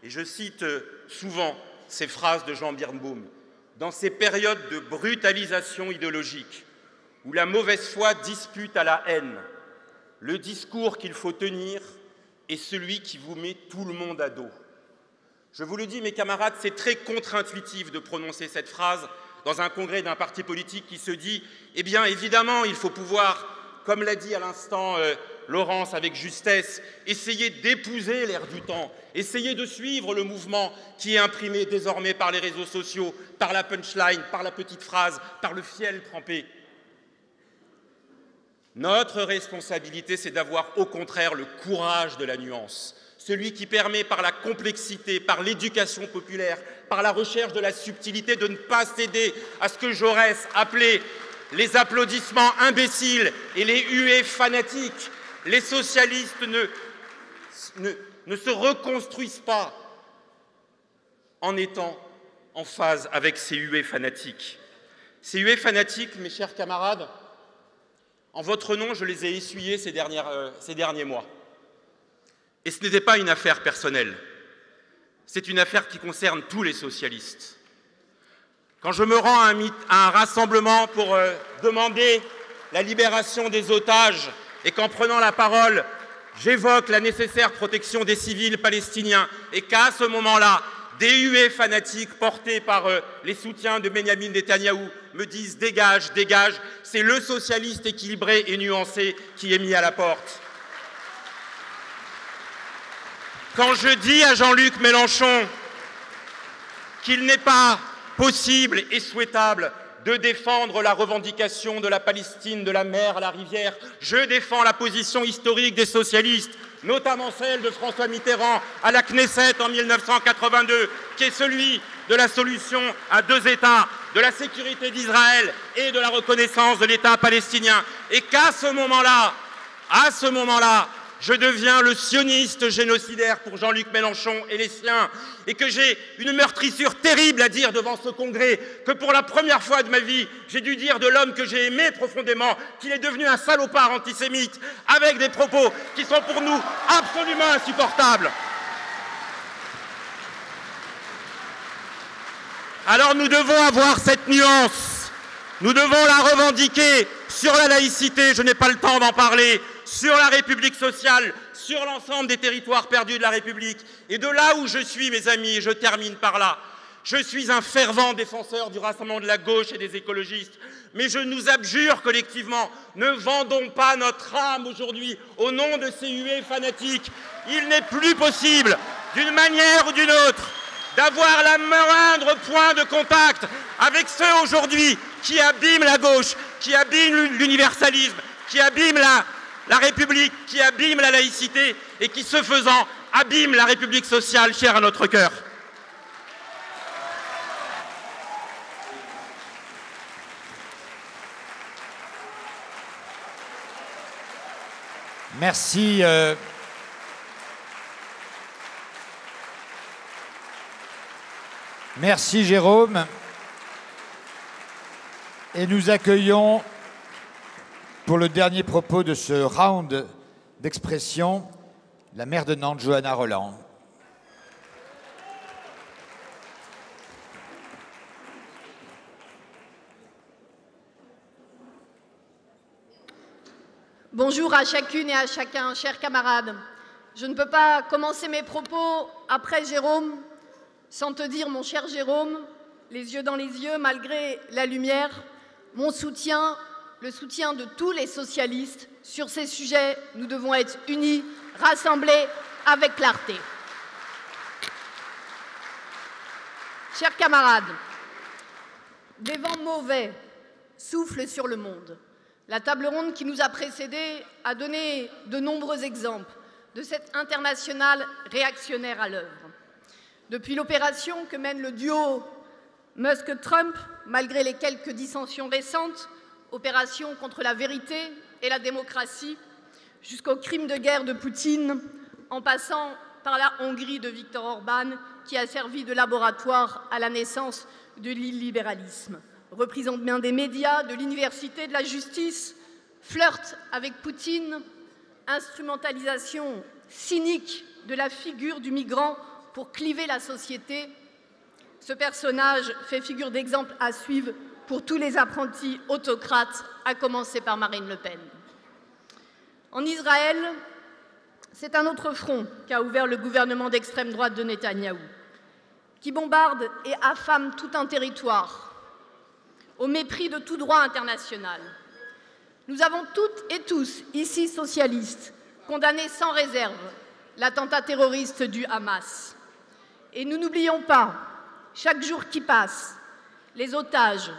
et je cite souvent ces phrases de Jean Birnbaum, dans ces périodes de brutalisation idéologique où la mauvaise foi dispute à la haine, le discours qu'il faut tenir est celui qui vous met tout le monde à dos. Je vous le dis, mes camarades, c'est très contre-intuitif de prononcer cette phrase dans un congrès d'un parti politique qui se dit « Eh bien, évidemment, il faut pouvoir, comme l'a dit à l'instant Laurence avec justesse, essayer d'épouser l'air du temps, essayer de suivre le mouvement qui est imprimé désormais par les réseaux sociaux, par la punchline, par la petite phrase, par le fiel trempé. » Notre responsabilité, c'est d'avoir au contraire le courage de la nuance, celui qui permet par la complexité, par l'éducation populaire, par la recherche de la subtilité, de ne pas céder à ce que Jaurès appelait les applaudissements imbéciles et les huées fanatiques. Les socialistes ne se reconstruisent pas en étant en phase avec ces huées fanatiques. Ces huées fanatiques, mes chers camarades, en votre nom, je les ai essuyées ces derniers mois. Et ce n'était pas une affaire personnelle. c'est une affaire qui concerne tous les socialistes. Quand je me rends à un rassemblement pour demander la libération des otages et qu'en prenant la parole, j'évoque la nécessaire protection des civils palestiniens et qu'à ce moment-là, des huées fanatiques portés par les soutiens de Benyamin Netanyahou me disent « dégage, dégage », c'est le socialiste équilibré et nuancé qui est mis à la porte. Quand je dis à Jean-Luc Mélenchon qu'il n'est pas possible et souhaitable de défendre la revendication de la Palestine, de la mer à la rivière, je défends la position historique des socialistes, notamment celle de François Mitterrand à la Knesset en 1982, qui est celui de la solution à 2 États, de la sécurité d'Israël et de la reconnaissance de l'État palestinien. Et qu'à ce moment-là, je deviens le sioniste génocidaire pour Jean-Luc Mélenchon et les siens, et que j'ai une meurtrissure terrible à dire devant ce congrès, que pour la première fois de ma vie, j'ai dû dire de l'homme que j'ai aimé profondément, qu'il est devenu un salopard antisémite, avec des propos qui sont pour nous absolument insupportables. Alors nous devons avoir cette nuance, nous devons la revendiquer sur la laïcité, je n'ai pas le temps d'en parler, sur la République sociale, sur l'ensemble des territoires perdus de la République. Et de là où je suis, mes amis, et je termine par là, je suis un fervent défenseur du rassemblement de la gauche et des écologistes. Mais je nous abjure collectivement, ne vendons pas notre âme aujourd'hui au nom de ces huées fanatiques. Il n'est plus possible, d'une manière ou d'une autre, d'avoir la moindre point de contact avec ceux aujourd'hui qui abîment la gauche, qui abîment l'universalisme, qui abîment la République, qui abîme la laïcité et qui, ce faisant, abîme la République sociale chère à notre cœur. Merci. Merci Jérôme. Et nous accueillons pour le dernier propos de ce round d'expression, la maire de Nantes, Johanna Roland. Bonjour à chacune et à chacun, chers camarades. Je ne peux pas commencer mes propos après Jérôme sans te dire, mon cher Jérôme, les yeux dans les yeux, malgré la lumière, mon soutien, le soutien de tous les socialistes. Sur ces sujets, nous devons être unis, rassemblés avec clarté. Chers camarades, des vents mauvais soufflent sur le monde. La table ronde qui nous a précédés a donné de nombreux exemples de cette internationale réactionnaire à l'œuvre. Depuis l'opération que mène le duo Musk-Trump, malgré les quelques dissensions récentes, opération contre la vérité et la démocratie, jusqu'au crime de guerre de Poutine, en passant par la Hongrie de Viktor Orban, qui a servi de laboratoire à la naissance de l'illibéralisme. Représente bien des médias, de l'université, de la justice, flirt avec Poutine, instrumentalisation cynique de la figure du migrant pour cliver la société. Ce personnage fait figure d'exemple à suivre pour tous les apprentis autocrates, à commencer par Marine Le Pen. En Israël, c'est un autre front qu'a ouvert le gouvernement d'extrême droite de Netanyahou, qui bombarde et affame tout un territoire, au mépris de tout droit international. Nous avons toutes et tous, ici socialistes, condamné sans réserve l'attentat terroriste du Hamas. Et nous n'oublions pas, chaque jour qui passe, les otages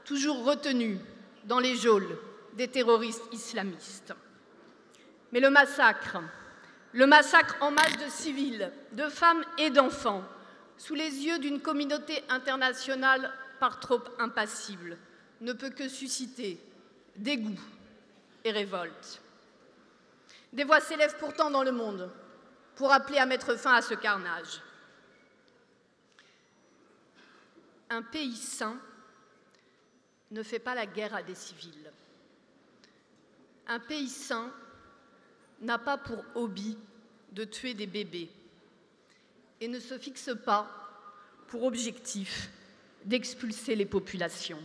toujours retenus dans les geôles des terroristes islamistes. Mais le massacre en masse de civils, de femmes et d'enfants, sous les yeux d'une communauté internationale par trop impassible, ne peut que susciter dégoût et révolte. Des voix s'élèvent pourtant dans le monde pour appeler à mettre fin à ce carnage. Un pays sain ne fait pas la guerre à des civils. Un pays sain n'a pas pour hobby de tuer des bébés. et ne se fixe pas pour objectif d'expulser les populations.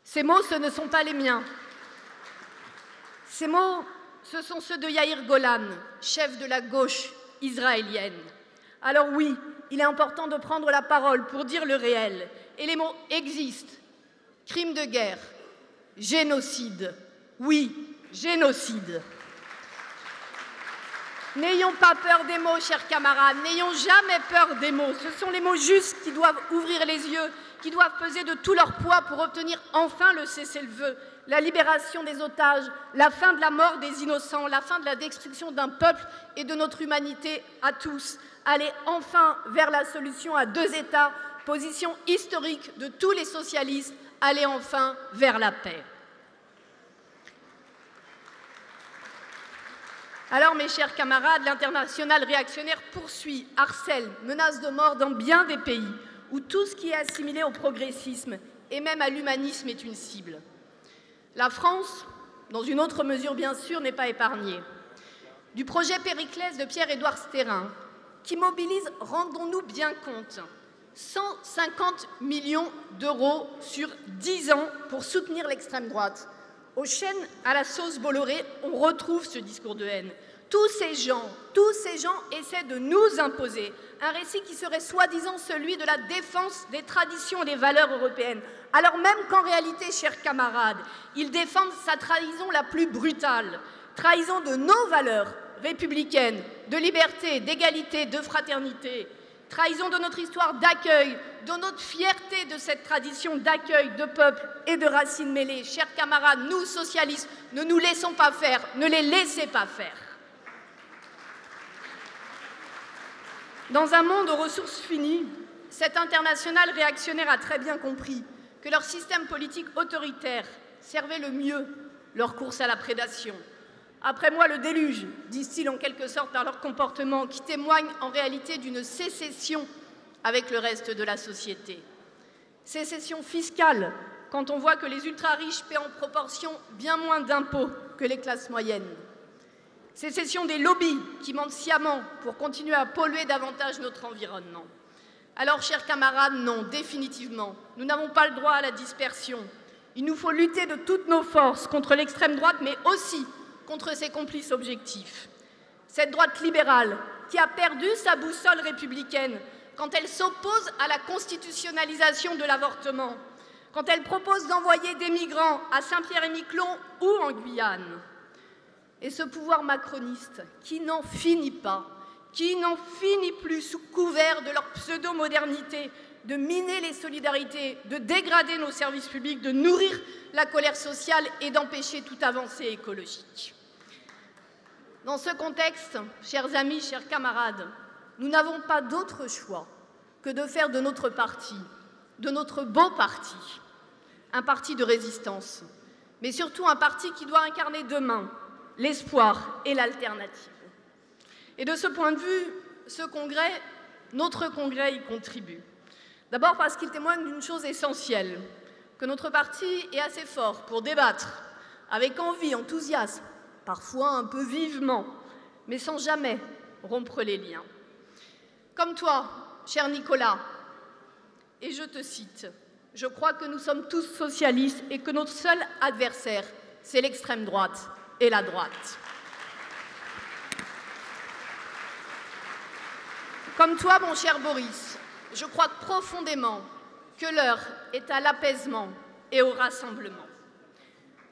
Ces mots, ce ne sont pas les miens. Ces mots, ce sont ceux de Yair Golan, chef de la gauche israélienne. Alors oui, il est important de prendre la parole pour dire le réel. Et les mots existent. Crime de guerre, génocide. Oui, génocide. N'ayons pas peur des mots, chers camarades, n'ayons jamais peur des mots. Ce sont les mots justes qui doivent ouvrir les yeux, qui doivent peser de tout leur poids pour obtenir enfin le cessez-le-feu, la libération des otages, la fin de la mort des innocents, la fin de la destruction d'un peuple et de notre humanité à tous. Aller enfin vers la solution à 2 États, position historique de tous les socialistes, aller enfin vers la paix. Alors, mes chers camarades, l'international réactionnaire poursuit, harcèle, menace de mort dans bien des pays où tout ce qui est assimilé au progressisme et même à l'humanisme est une cible. La France, dans une autre mesure bien sûr, n'est pas épargnée. Du projet Périclès de Pierre-Édouard Stérin, qui mobilise, rendons-nous bien compte, 150 millions d'euros sur 10 ans pour soutenir l'extrême droite. Aux chaînes à la sauce Bolloré, on retrouve ce discours de haine. Tous ces gens essaient de nous imposer un récit qui serait soi-disant celui de la défense des traditions et des valeurs européennes, alors même qu'en réalité, chers camarades, ils défendent sa trahison la plus brutale, trahison de nos valeurs républicaines, de liberté, d'égalité, de fraternité, trahison de notre histoire d'accueil, de notre fierté de cette tradition d'accueil de peuple et de racines mêlées. Chers camarades, nous, socialistes, ne nous laissons pas faire, ne les laissez pas faire. Dans un monde aux ressources finies, cette internationale réactionnaire a très bien compris que leur système politique autoritaire servait le mieux leur course à la prédation. Après moi, le déluge, disent-ils en quelque sorte par leur comportement, qui témoigne en réalité d'une sécession avec le reste de la société. Sécession fiscale, quand on voit que les ultra-riches paient en proportion bien moins d'impôts que les classes moyennes. Sécession des lobbies qui mentent sciemment pour continuer à polluer davantage notre environnement. Alors, chers camarades, non, définitivement, nous n'avons pas le droit à la dispersion. Il nous faut lutter de toutes nos forces contre l'extrême droite, mais aussi contre ses complices objectifs. Cette droite libérale qui a perdu sa boussole républicaine quand elle s'oppose à la constitutionnalisation de l'avortement, quand elle propose d'envoyer des migrants à Saint-Pierre-et-Miquelon ou en Guyane. Et ce pouvoir macroniste qui n'en finit pas, qui n'en finit plus sous couvert de leur pseudo-modernité, de miner les solidarités, de dégrader nos services publics, de nourrir la colère sociale et d'empêcher toute avancée écologique. Dans ce contexte, chers amis, chers camarades, nous n'avons pas d'autre choix que de faire de notre parti, de notre beau parti, un parti de résistance, mais surtout un parti qui doit incarner demain l'espoir et l'alternative. Et de ce point de vue, ce congrès, notre congrès y contribue. D'abord parce qu'il témoigne d'une chose essentielle, que notre parti est assez fort pour débattre avec envie, enthousiasme, parfois un peu vivement, mais sans jamais rompre les liens. Comme toi, cher Nicolas, et je te cite, je crois que nous sommes tous socialistes et que notre seul adversaire, c'est l'extrême droite et la droite. Comme toi, mon cher Boris, je crois profondément que l'heure est à l'apaisement et au rassemblement.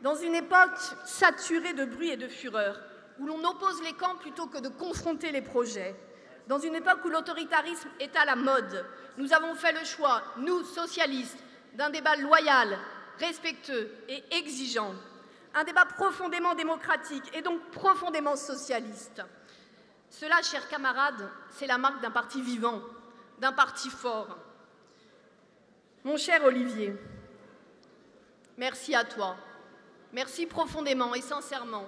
Dans une époque saturée de bruit et de fureur, où l'on oppose les camps plutôt que de confronter les projets, dans une époque où l'autoritarisme est à la mode, nous avons fait le choix, nous, socialistes, d'un débat loyal, respectueux et exigeant, un débat profondément démocratique et donc profondément socialiste. Cela, chers camarades, c'est la marque d'un parti vivant, d'un parti fort. Mon cher Olivier, merci à toi. Merci profondément et sincèrement.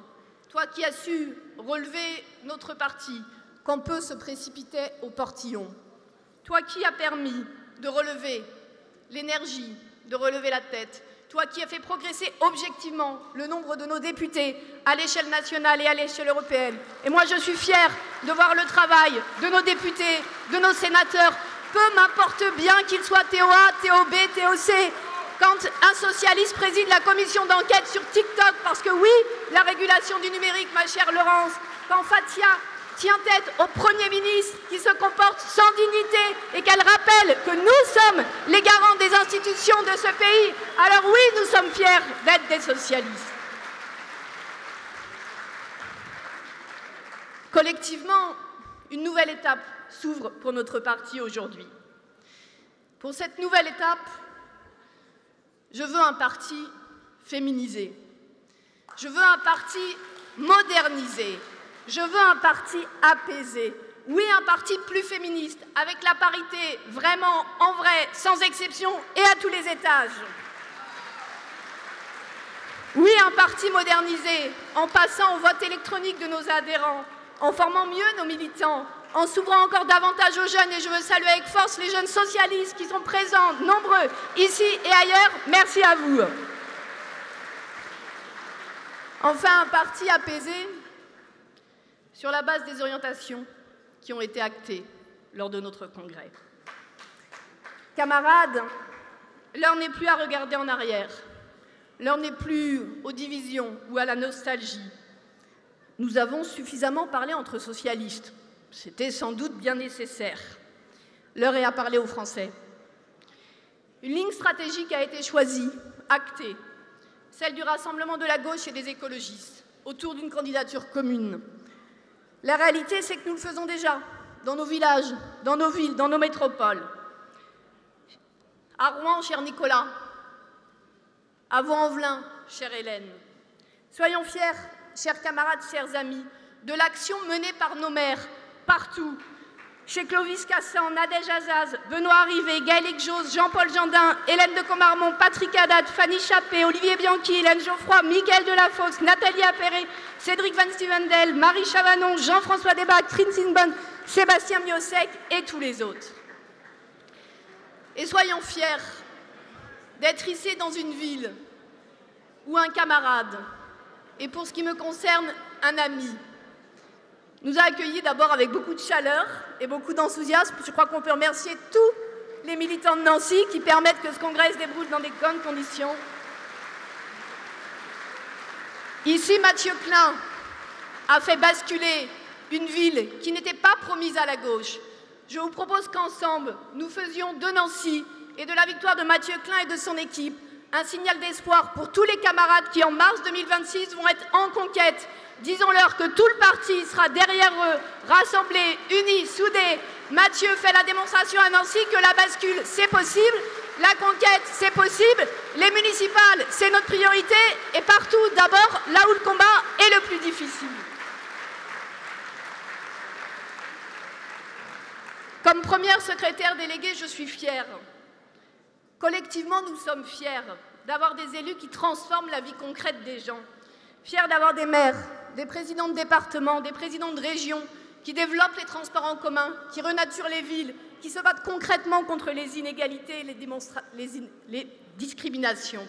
Toi qui as su relever notre parti quand peu se précipitait au portillon. Toi qui as permis de relever l'énergie, de relever la tête. Toi qui as fait progresser objectivement le nombre de nos députés à l'échelle nationale et à l'échelle européenne. Et moi, je suis fière de voir le travail de nos députés, de nos sénateurs, peu m'importe bien qu'ils soient TOA, TOB, TOC. Quand un socialiste préside la commission d'enquête sur TikTok, parce que oui, la régulation du numérique, ma chère Laurence, quand Fatia tient tête au Premier ministre qui se comporte sans dignité et qu'elle rappelle que nous sommes les garants des institutions de ce pays, alors oui, nous sommes fiers d'être des socialistes. Collectivement, une nouvelle étape s'ouvre pour notre parti aujourd'hui. Pour cette nouvelle étape, je veux un parti féminisé. Je veux un parti modernisé. Je veux un parti apaisé. Oui, un parti plus féministe, avec la parité vraiment, en vrai, sans exception et à tous les étages. Oui, un parti modernisé, en passant au vote électronique de nos adhérents, en formant mieux nos militants, en s'ouvrant encore davantage aux jeunes. Et je veux saluer avec force les jeunes socialistes qui sont présents, nombreux, ici et ailleurs. Merci à vous. Enfin, un parti apaisé sur la base des orientations qui ont été actées lors de notre congrès. Camarades, l'heure n'est plus à regarder en arrière. L'heure n'est plus aux divisions ou à la nostalgie. Nous avons suffisamment parlé entre socialistes. C'était sans doute bien nécessaire. L'heure est à parler aux Français. Une ligne stratégique a été choisie, actée, celle du rassemblement de la gauche et des écologistes, autour d'une candidature commune. La réalité, c'est que nous le faisons déjà, dans nos villages, dans nos villes, dans nos métropoles. À Rouen, cher Nicolas, à Vaux-en-Velin, chère Hélène. Soyons fiers, chers camarades, chers amis, de l'action menée par nos maires, partout. Chez Clovis Cassan, Nadège Azaz, Benoît Rivet, Gaël Jose, Jean-Paul Gendin, Hélène de Comarmont, Patrick Haddad, Fanny Chappé, Olivier Bianchi, Hélène Geoffroy, Mickaël Delafosse, Nathalie Appéré, Cédric Van Stuyvendel, Marie Chavanon, Jean-François Debac, Trine Sinbonne, Sébastien Miosek et tous les autres. Et soyons fiers d'être ici dans une ville où un camarade, et pour ce qui me concerne, un ami, nous a accueillis d'abord avec beaucoup de chaleur et beaucoup d'enthousiasme. Je crois qu'on peut remercier tous les militants de Nancy qui permettent que ce congrès se déroule dans des bonnes conditions. Ici, Mathieu Klein a fait basculer une ville qui n'était pas promise à la gauche. Je vous propose qu'ensemble, nous faisions de Nancy et de la victoire de Mathieu Klein et de son équipe un signal d'espoir pour tous les camarades qui, en mars 2026, vont être en conquête. Disons-leur que tout le parti sera derrière eux, rassemblés, unis, soudés. Mathieu fait la démonstration à Nancy que la bascule, c'est possible. La conquête, c'est possible. Les municipales, c'est notre priorité. Et partout, d'abord, là où le combat est le plus difficile. Comme première secrétaire déléguée, je suis fière. Collectivement, nous sommes fiers d'avoir des élus qui transforment la vie concrète des gens. Fiers d'avoir des maires, des présidents de département, des présidents de région qui développent les transports en commun, qui renaturent les villes, qui se battent concrètement contre les inégalités et les discriminations.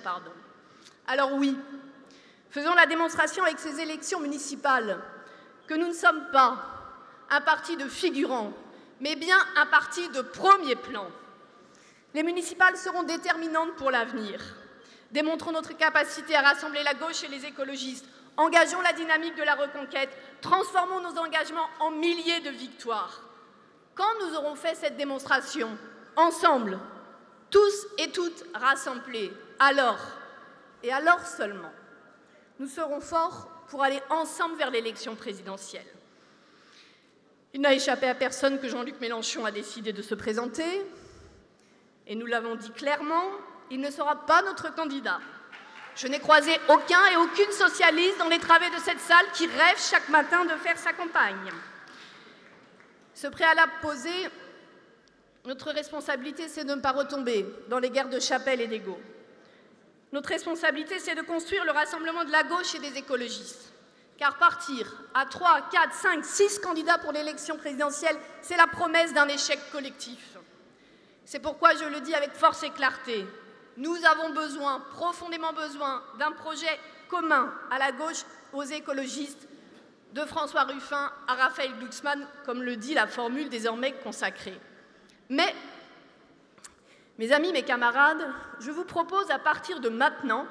Alors oui, faisons la démonstration avec ces élections municipales que nous ne sommes pas un parti de figurants, mais bien un parti de premier plan. Les municipales seront déterminantes pour l'avenir. Démontrons notre capacité à rassembler la gauche et les écologistes. Engageons la dynamique de la reconquête. Transformons nos engagements en milliers de victoires. Quand nous aurons fait cette démonstration, ensemble, tous et toutes rassemblés, alors, et alors seulement, nous serons forts pour aller ensemble vers l'élection présidentielle. Il n'a échappé à personne que Jean-Luc Mélenchon a décidé de se présenter. Et nous l'avons dit clairement, il ne sera pas notre candidat. Je n'ai croisé aucun et aucune socialiste dans les travées de cette salle qui rêve chaque matin de faire sa campagne. Ce préalable posé, notre responsabilité, c'est de ne pas retomber dans les guerres de chapelle et d'ego. Notre responsabilité, c'est de construire le rassemblement de la gauche et des écologistes. Car partir à 3, 4, 5, 6 candidats pour l'élection présidentielle, c'est la promesse d'un échec collectif. C'est pourquoi je le dis avec force et clarté. Nous avons besoin, profondément besoin, d'un projet commun à la gauche, aux écologistes, de François Ruffin à Raphaël Glucksmann, comme le dit la formule désormais consacrée. Mais, mes amis, mes camarades, je vous propose à partir de maintenant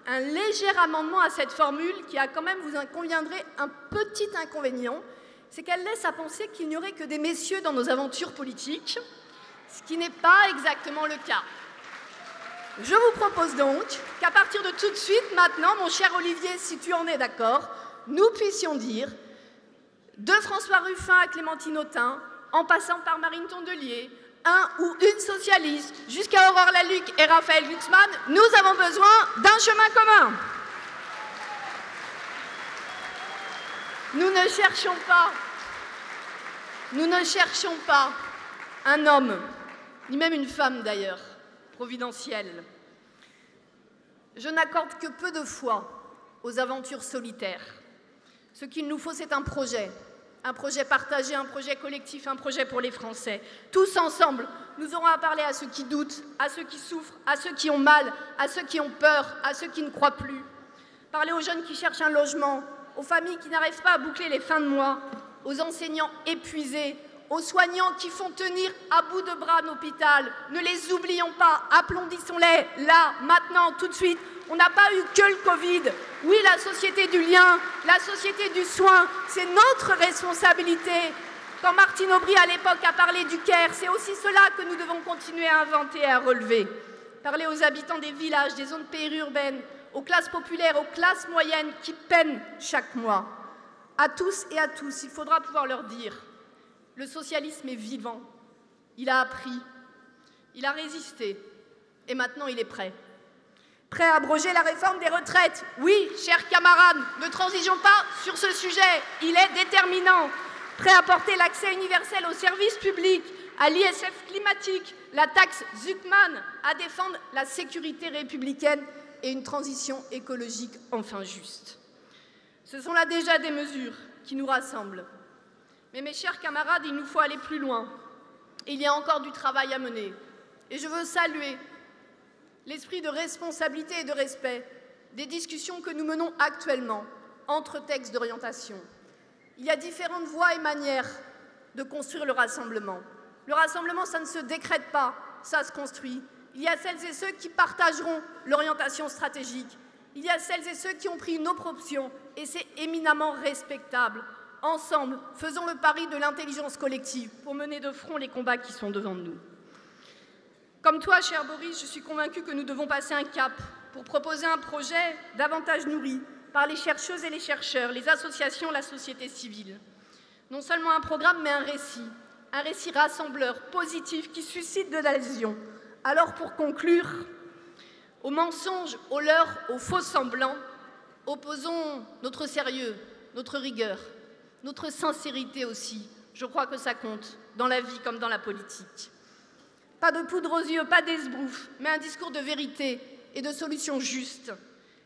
un léger amendement à cette formule qui a quand même, vous en conviendrez, un petit inconvénient, c'est qu'elle laisse à penser qu'il n'y aurait que des messieurs dans nos aventures politiques, ce qui n'est pas exactement le cas. Je vous propose donc qu'à partir de tout de suite, maintenant, mon cher Olivier, si tu en es d'accord, nous puissions dire de François Ruffin à Clémentine Autain, en passant par Marine Tondelier, un ou une socialiste, jusqu'à Aurore Lalucq et Raphaël Glucksmann, nous avons besoin d'un chemin commun. Nous ne cherchons pas un homme, ni même une femme d'ailleurs, providentielle. Je n'accorde que peu de foi aux aventures solitaires. Ce qu'il nous faut, c'est un projet partagé, un projet collectif, un projet pour les Français. Tous ensemble, nous aurons à parler à ceux qui doutent, à ceux qui souffrent, à ceux qui ont mal, à ceux qui ont peur, à ceux qui ne croient plus. Parler aux jeunes qui cherchent un logement, aux familles qui n'arrivent pas à boucler les fins de mois, aux enseignants épuisés, aux soignants qui font tenir à bout de bras l'hôpital. Ne les oublions pas, applaudissons-les, là, maintenant, tout de suite. On n'a pas eu que le Covid. Oui, la société du lien, la société du soin, c'est notre responsabilité. Quand Martine Aubry, à l'époque, a parlé du Caire, c'est aussi cela que nous devons continuer à inventer et à relever. Parler aux habitants des villages, des zones périurbaines, aux classes populaires, aux classes moyennes qui peinent chaque mois. À tous et à tous, il faudra pouvoir leur dire « Le socialisme est vivant, il a appris, il a résisté, et maintenant il est prêt. » Prêt à abroger la réforme des retraites. Oui, chers camarades, ne transigeons pas sur ce sujet, il est déterminant. Prêt à porter l'accès universel aux services publics, à l'ISF climatique, la taxe Zuckman, à défendre la sécurité républicaine et une transition écologique enfin juste. Ce sont là déjà des mesures qui nous rassemblent. Mais mes chers camarades, il nous faut aller plus loin. Il y a encore du travail à mener. Et je veux saluer l'esprit de responsabilité et de respect des discussions que nous menons actuellement entre textes d'orientation. Il y a différentes voies et manières de construire le rassemblement. Le rassemblement, ça ne se décrète pas, ça se construit. Il y a celles et ceux qui partageront l'orientation stratégique. Il y a celles et ceux qui ont pris une autre option, et c'est éminemment respectable. Ensemble, faisons le pari de l'intelligence collective pour mener de front les combats qui sont devant nous. Comme toi, cher Boris, je suis convaincue que nous devons passer un cap pour proposer un projet davantage nourri par les chercheuses et les chercheurs, les associations, la société civile. Non seulement un programme, mais un récit rassembleur, positif, qui suscite de l'adhésion. Alors, pour conclure, aux mensonges, aux leurres, aux faux semblants, opposons notre sérieux, notre rigueur, notre sincérité aussi. Je crois que ça compte, dans la vie comme dans la politique. Pas de poudre aux yeux, pas d'esbrouf, mais un discours de vérité et de solutions justes.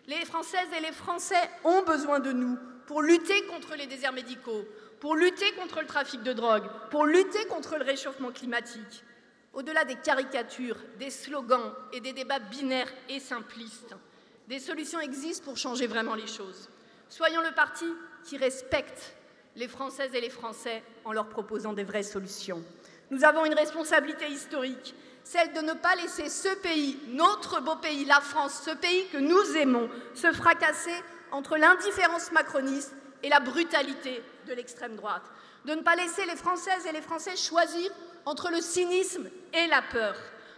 Les Françaises et les Français ont besoin de nous pour lutter contre les déserts médicaux, pour lutter contre le trafic de drogue, pour lutter contre le réchauffement climatique. Au-delà des caricatures, des slogans et des débats binaires et simplistes, des solutions existent pour changer vraiment les choses. Soyons le parti qui respecte les Françaises et les Français en leur proposant des vraies solutions. Nous avons une responsabilité historique, celle de ne pas laisser ce pays, notre beau pays, la France, ce pays que nous aimons, se fracasser entre l'indifférence macroniste et la brutalité de l'extrême droite. De ne pas laisser les Françaises et les Français choisir entre le cynisme et la peur.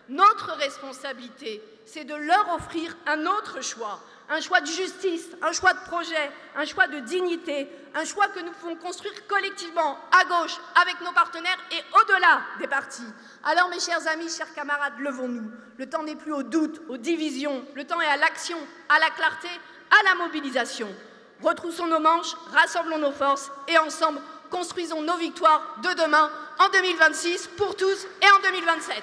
Notre responsabilité, c'est de leur offrir un autre choix, un choix de justice, un choix de projet, un choix de dignité, un choix que nous pouvons construire collectivement, à gauche, avec nos partenaires et au-delà des partis. Alors, mes chers amis, chers camarades, levons-nous. Le temps n'est plus au doute, aux divisions, le temps est à l'action, à la clarté, à la mobilisation. Retroussons nos manches, rassemblons nos forces et ensemble, construisons nos victoires de demain, en 2026, pour tous et en 2027.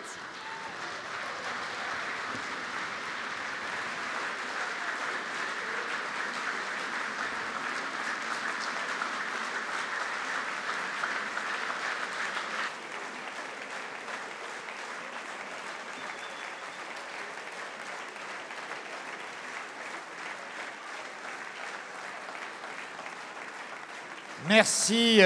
Merci.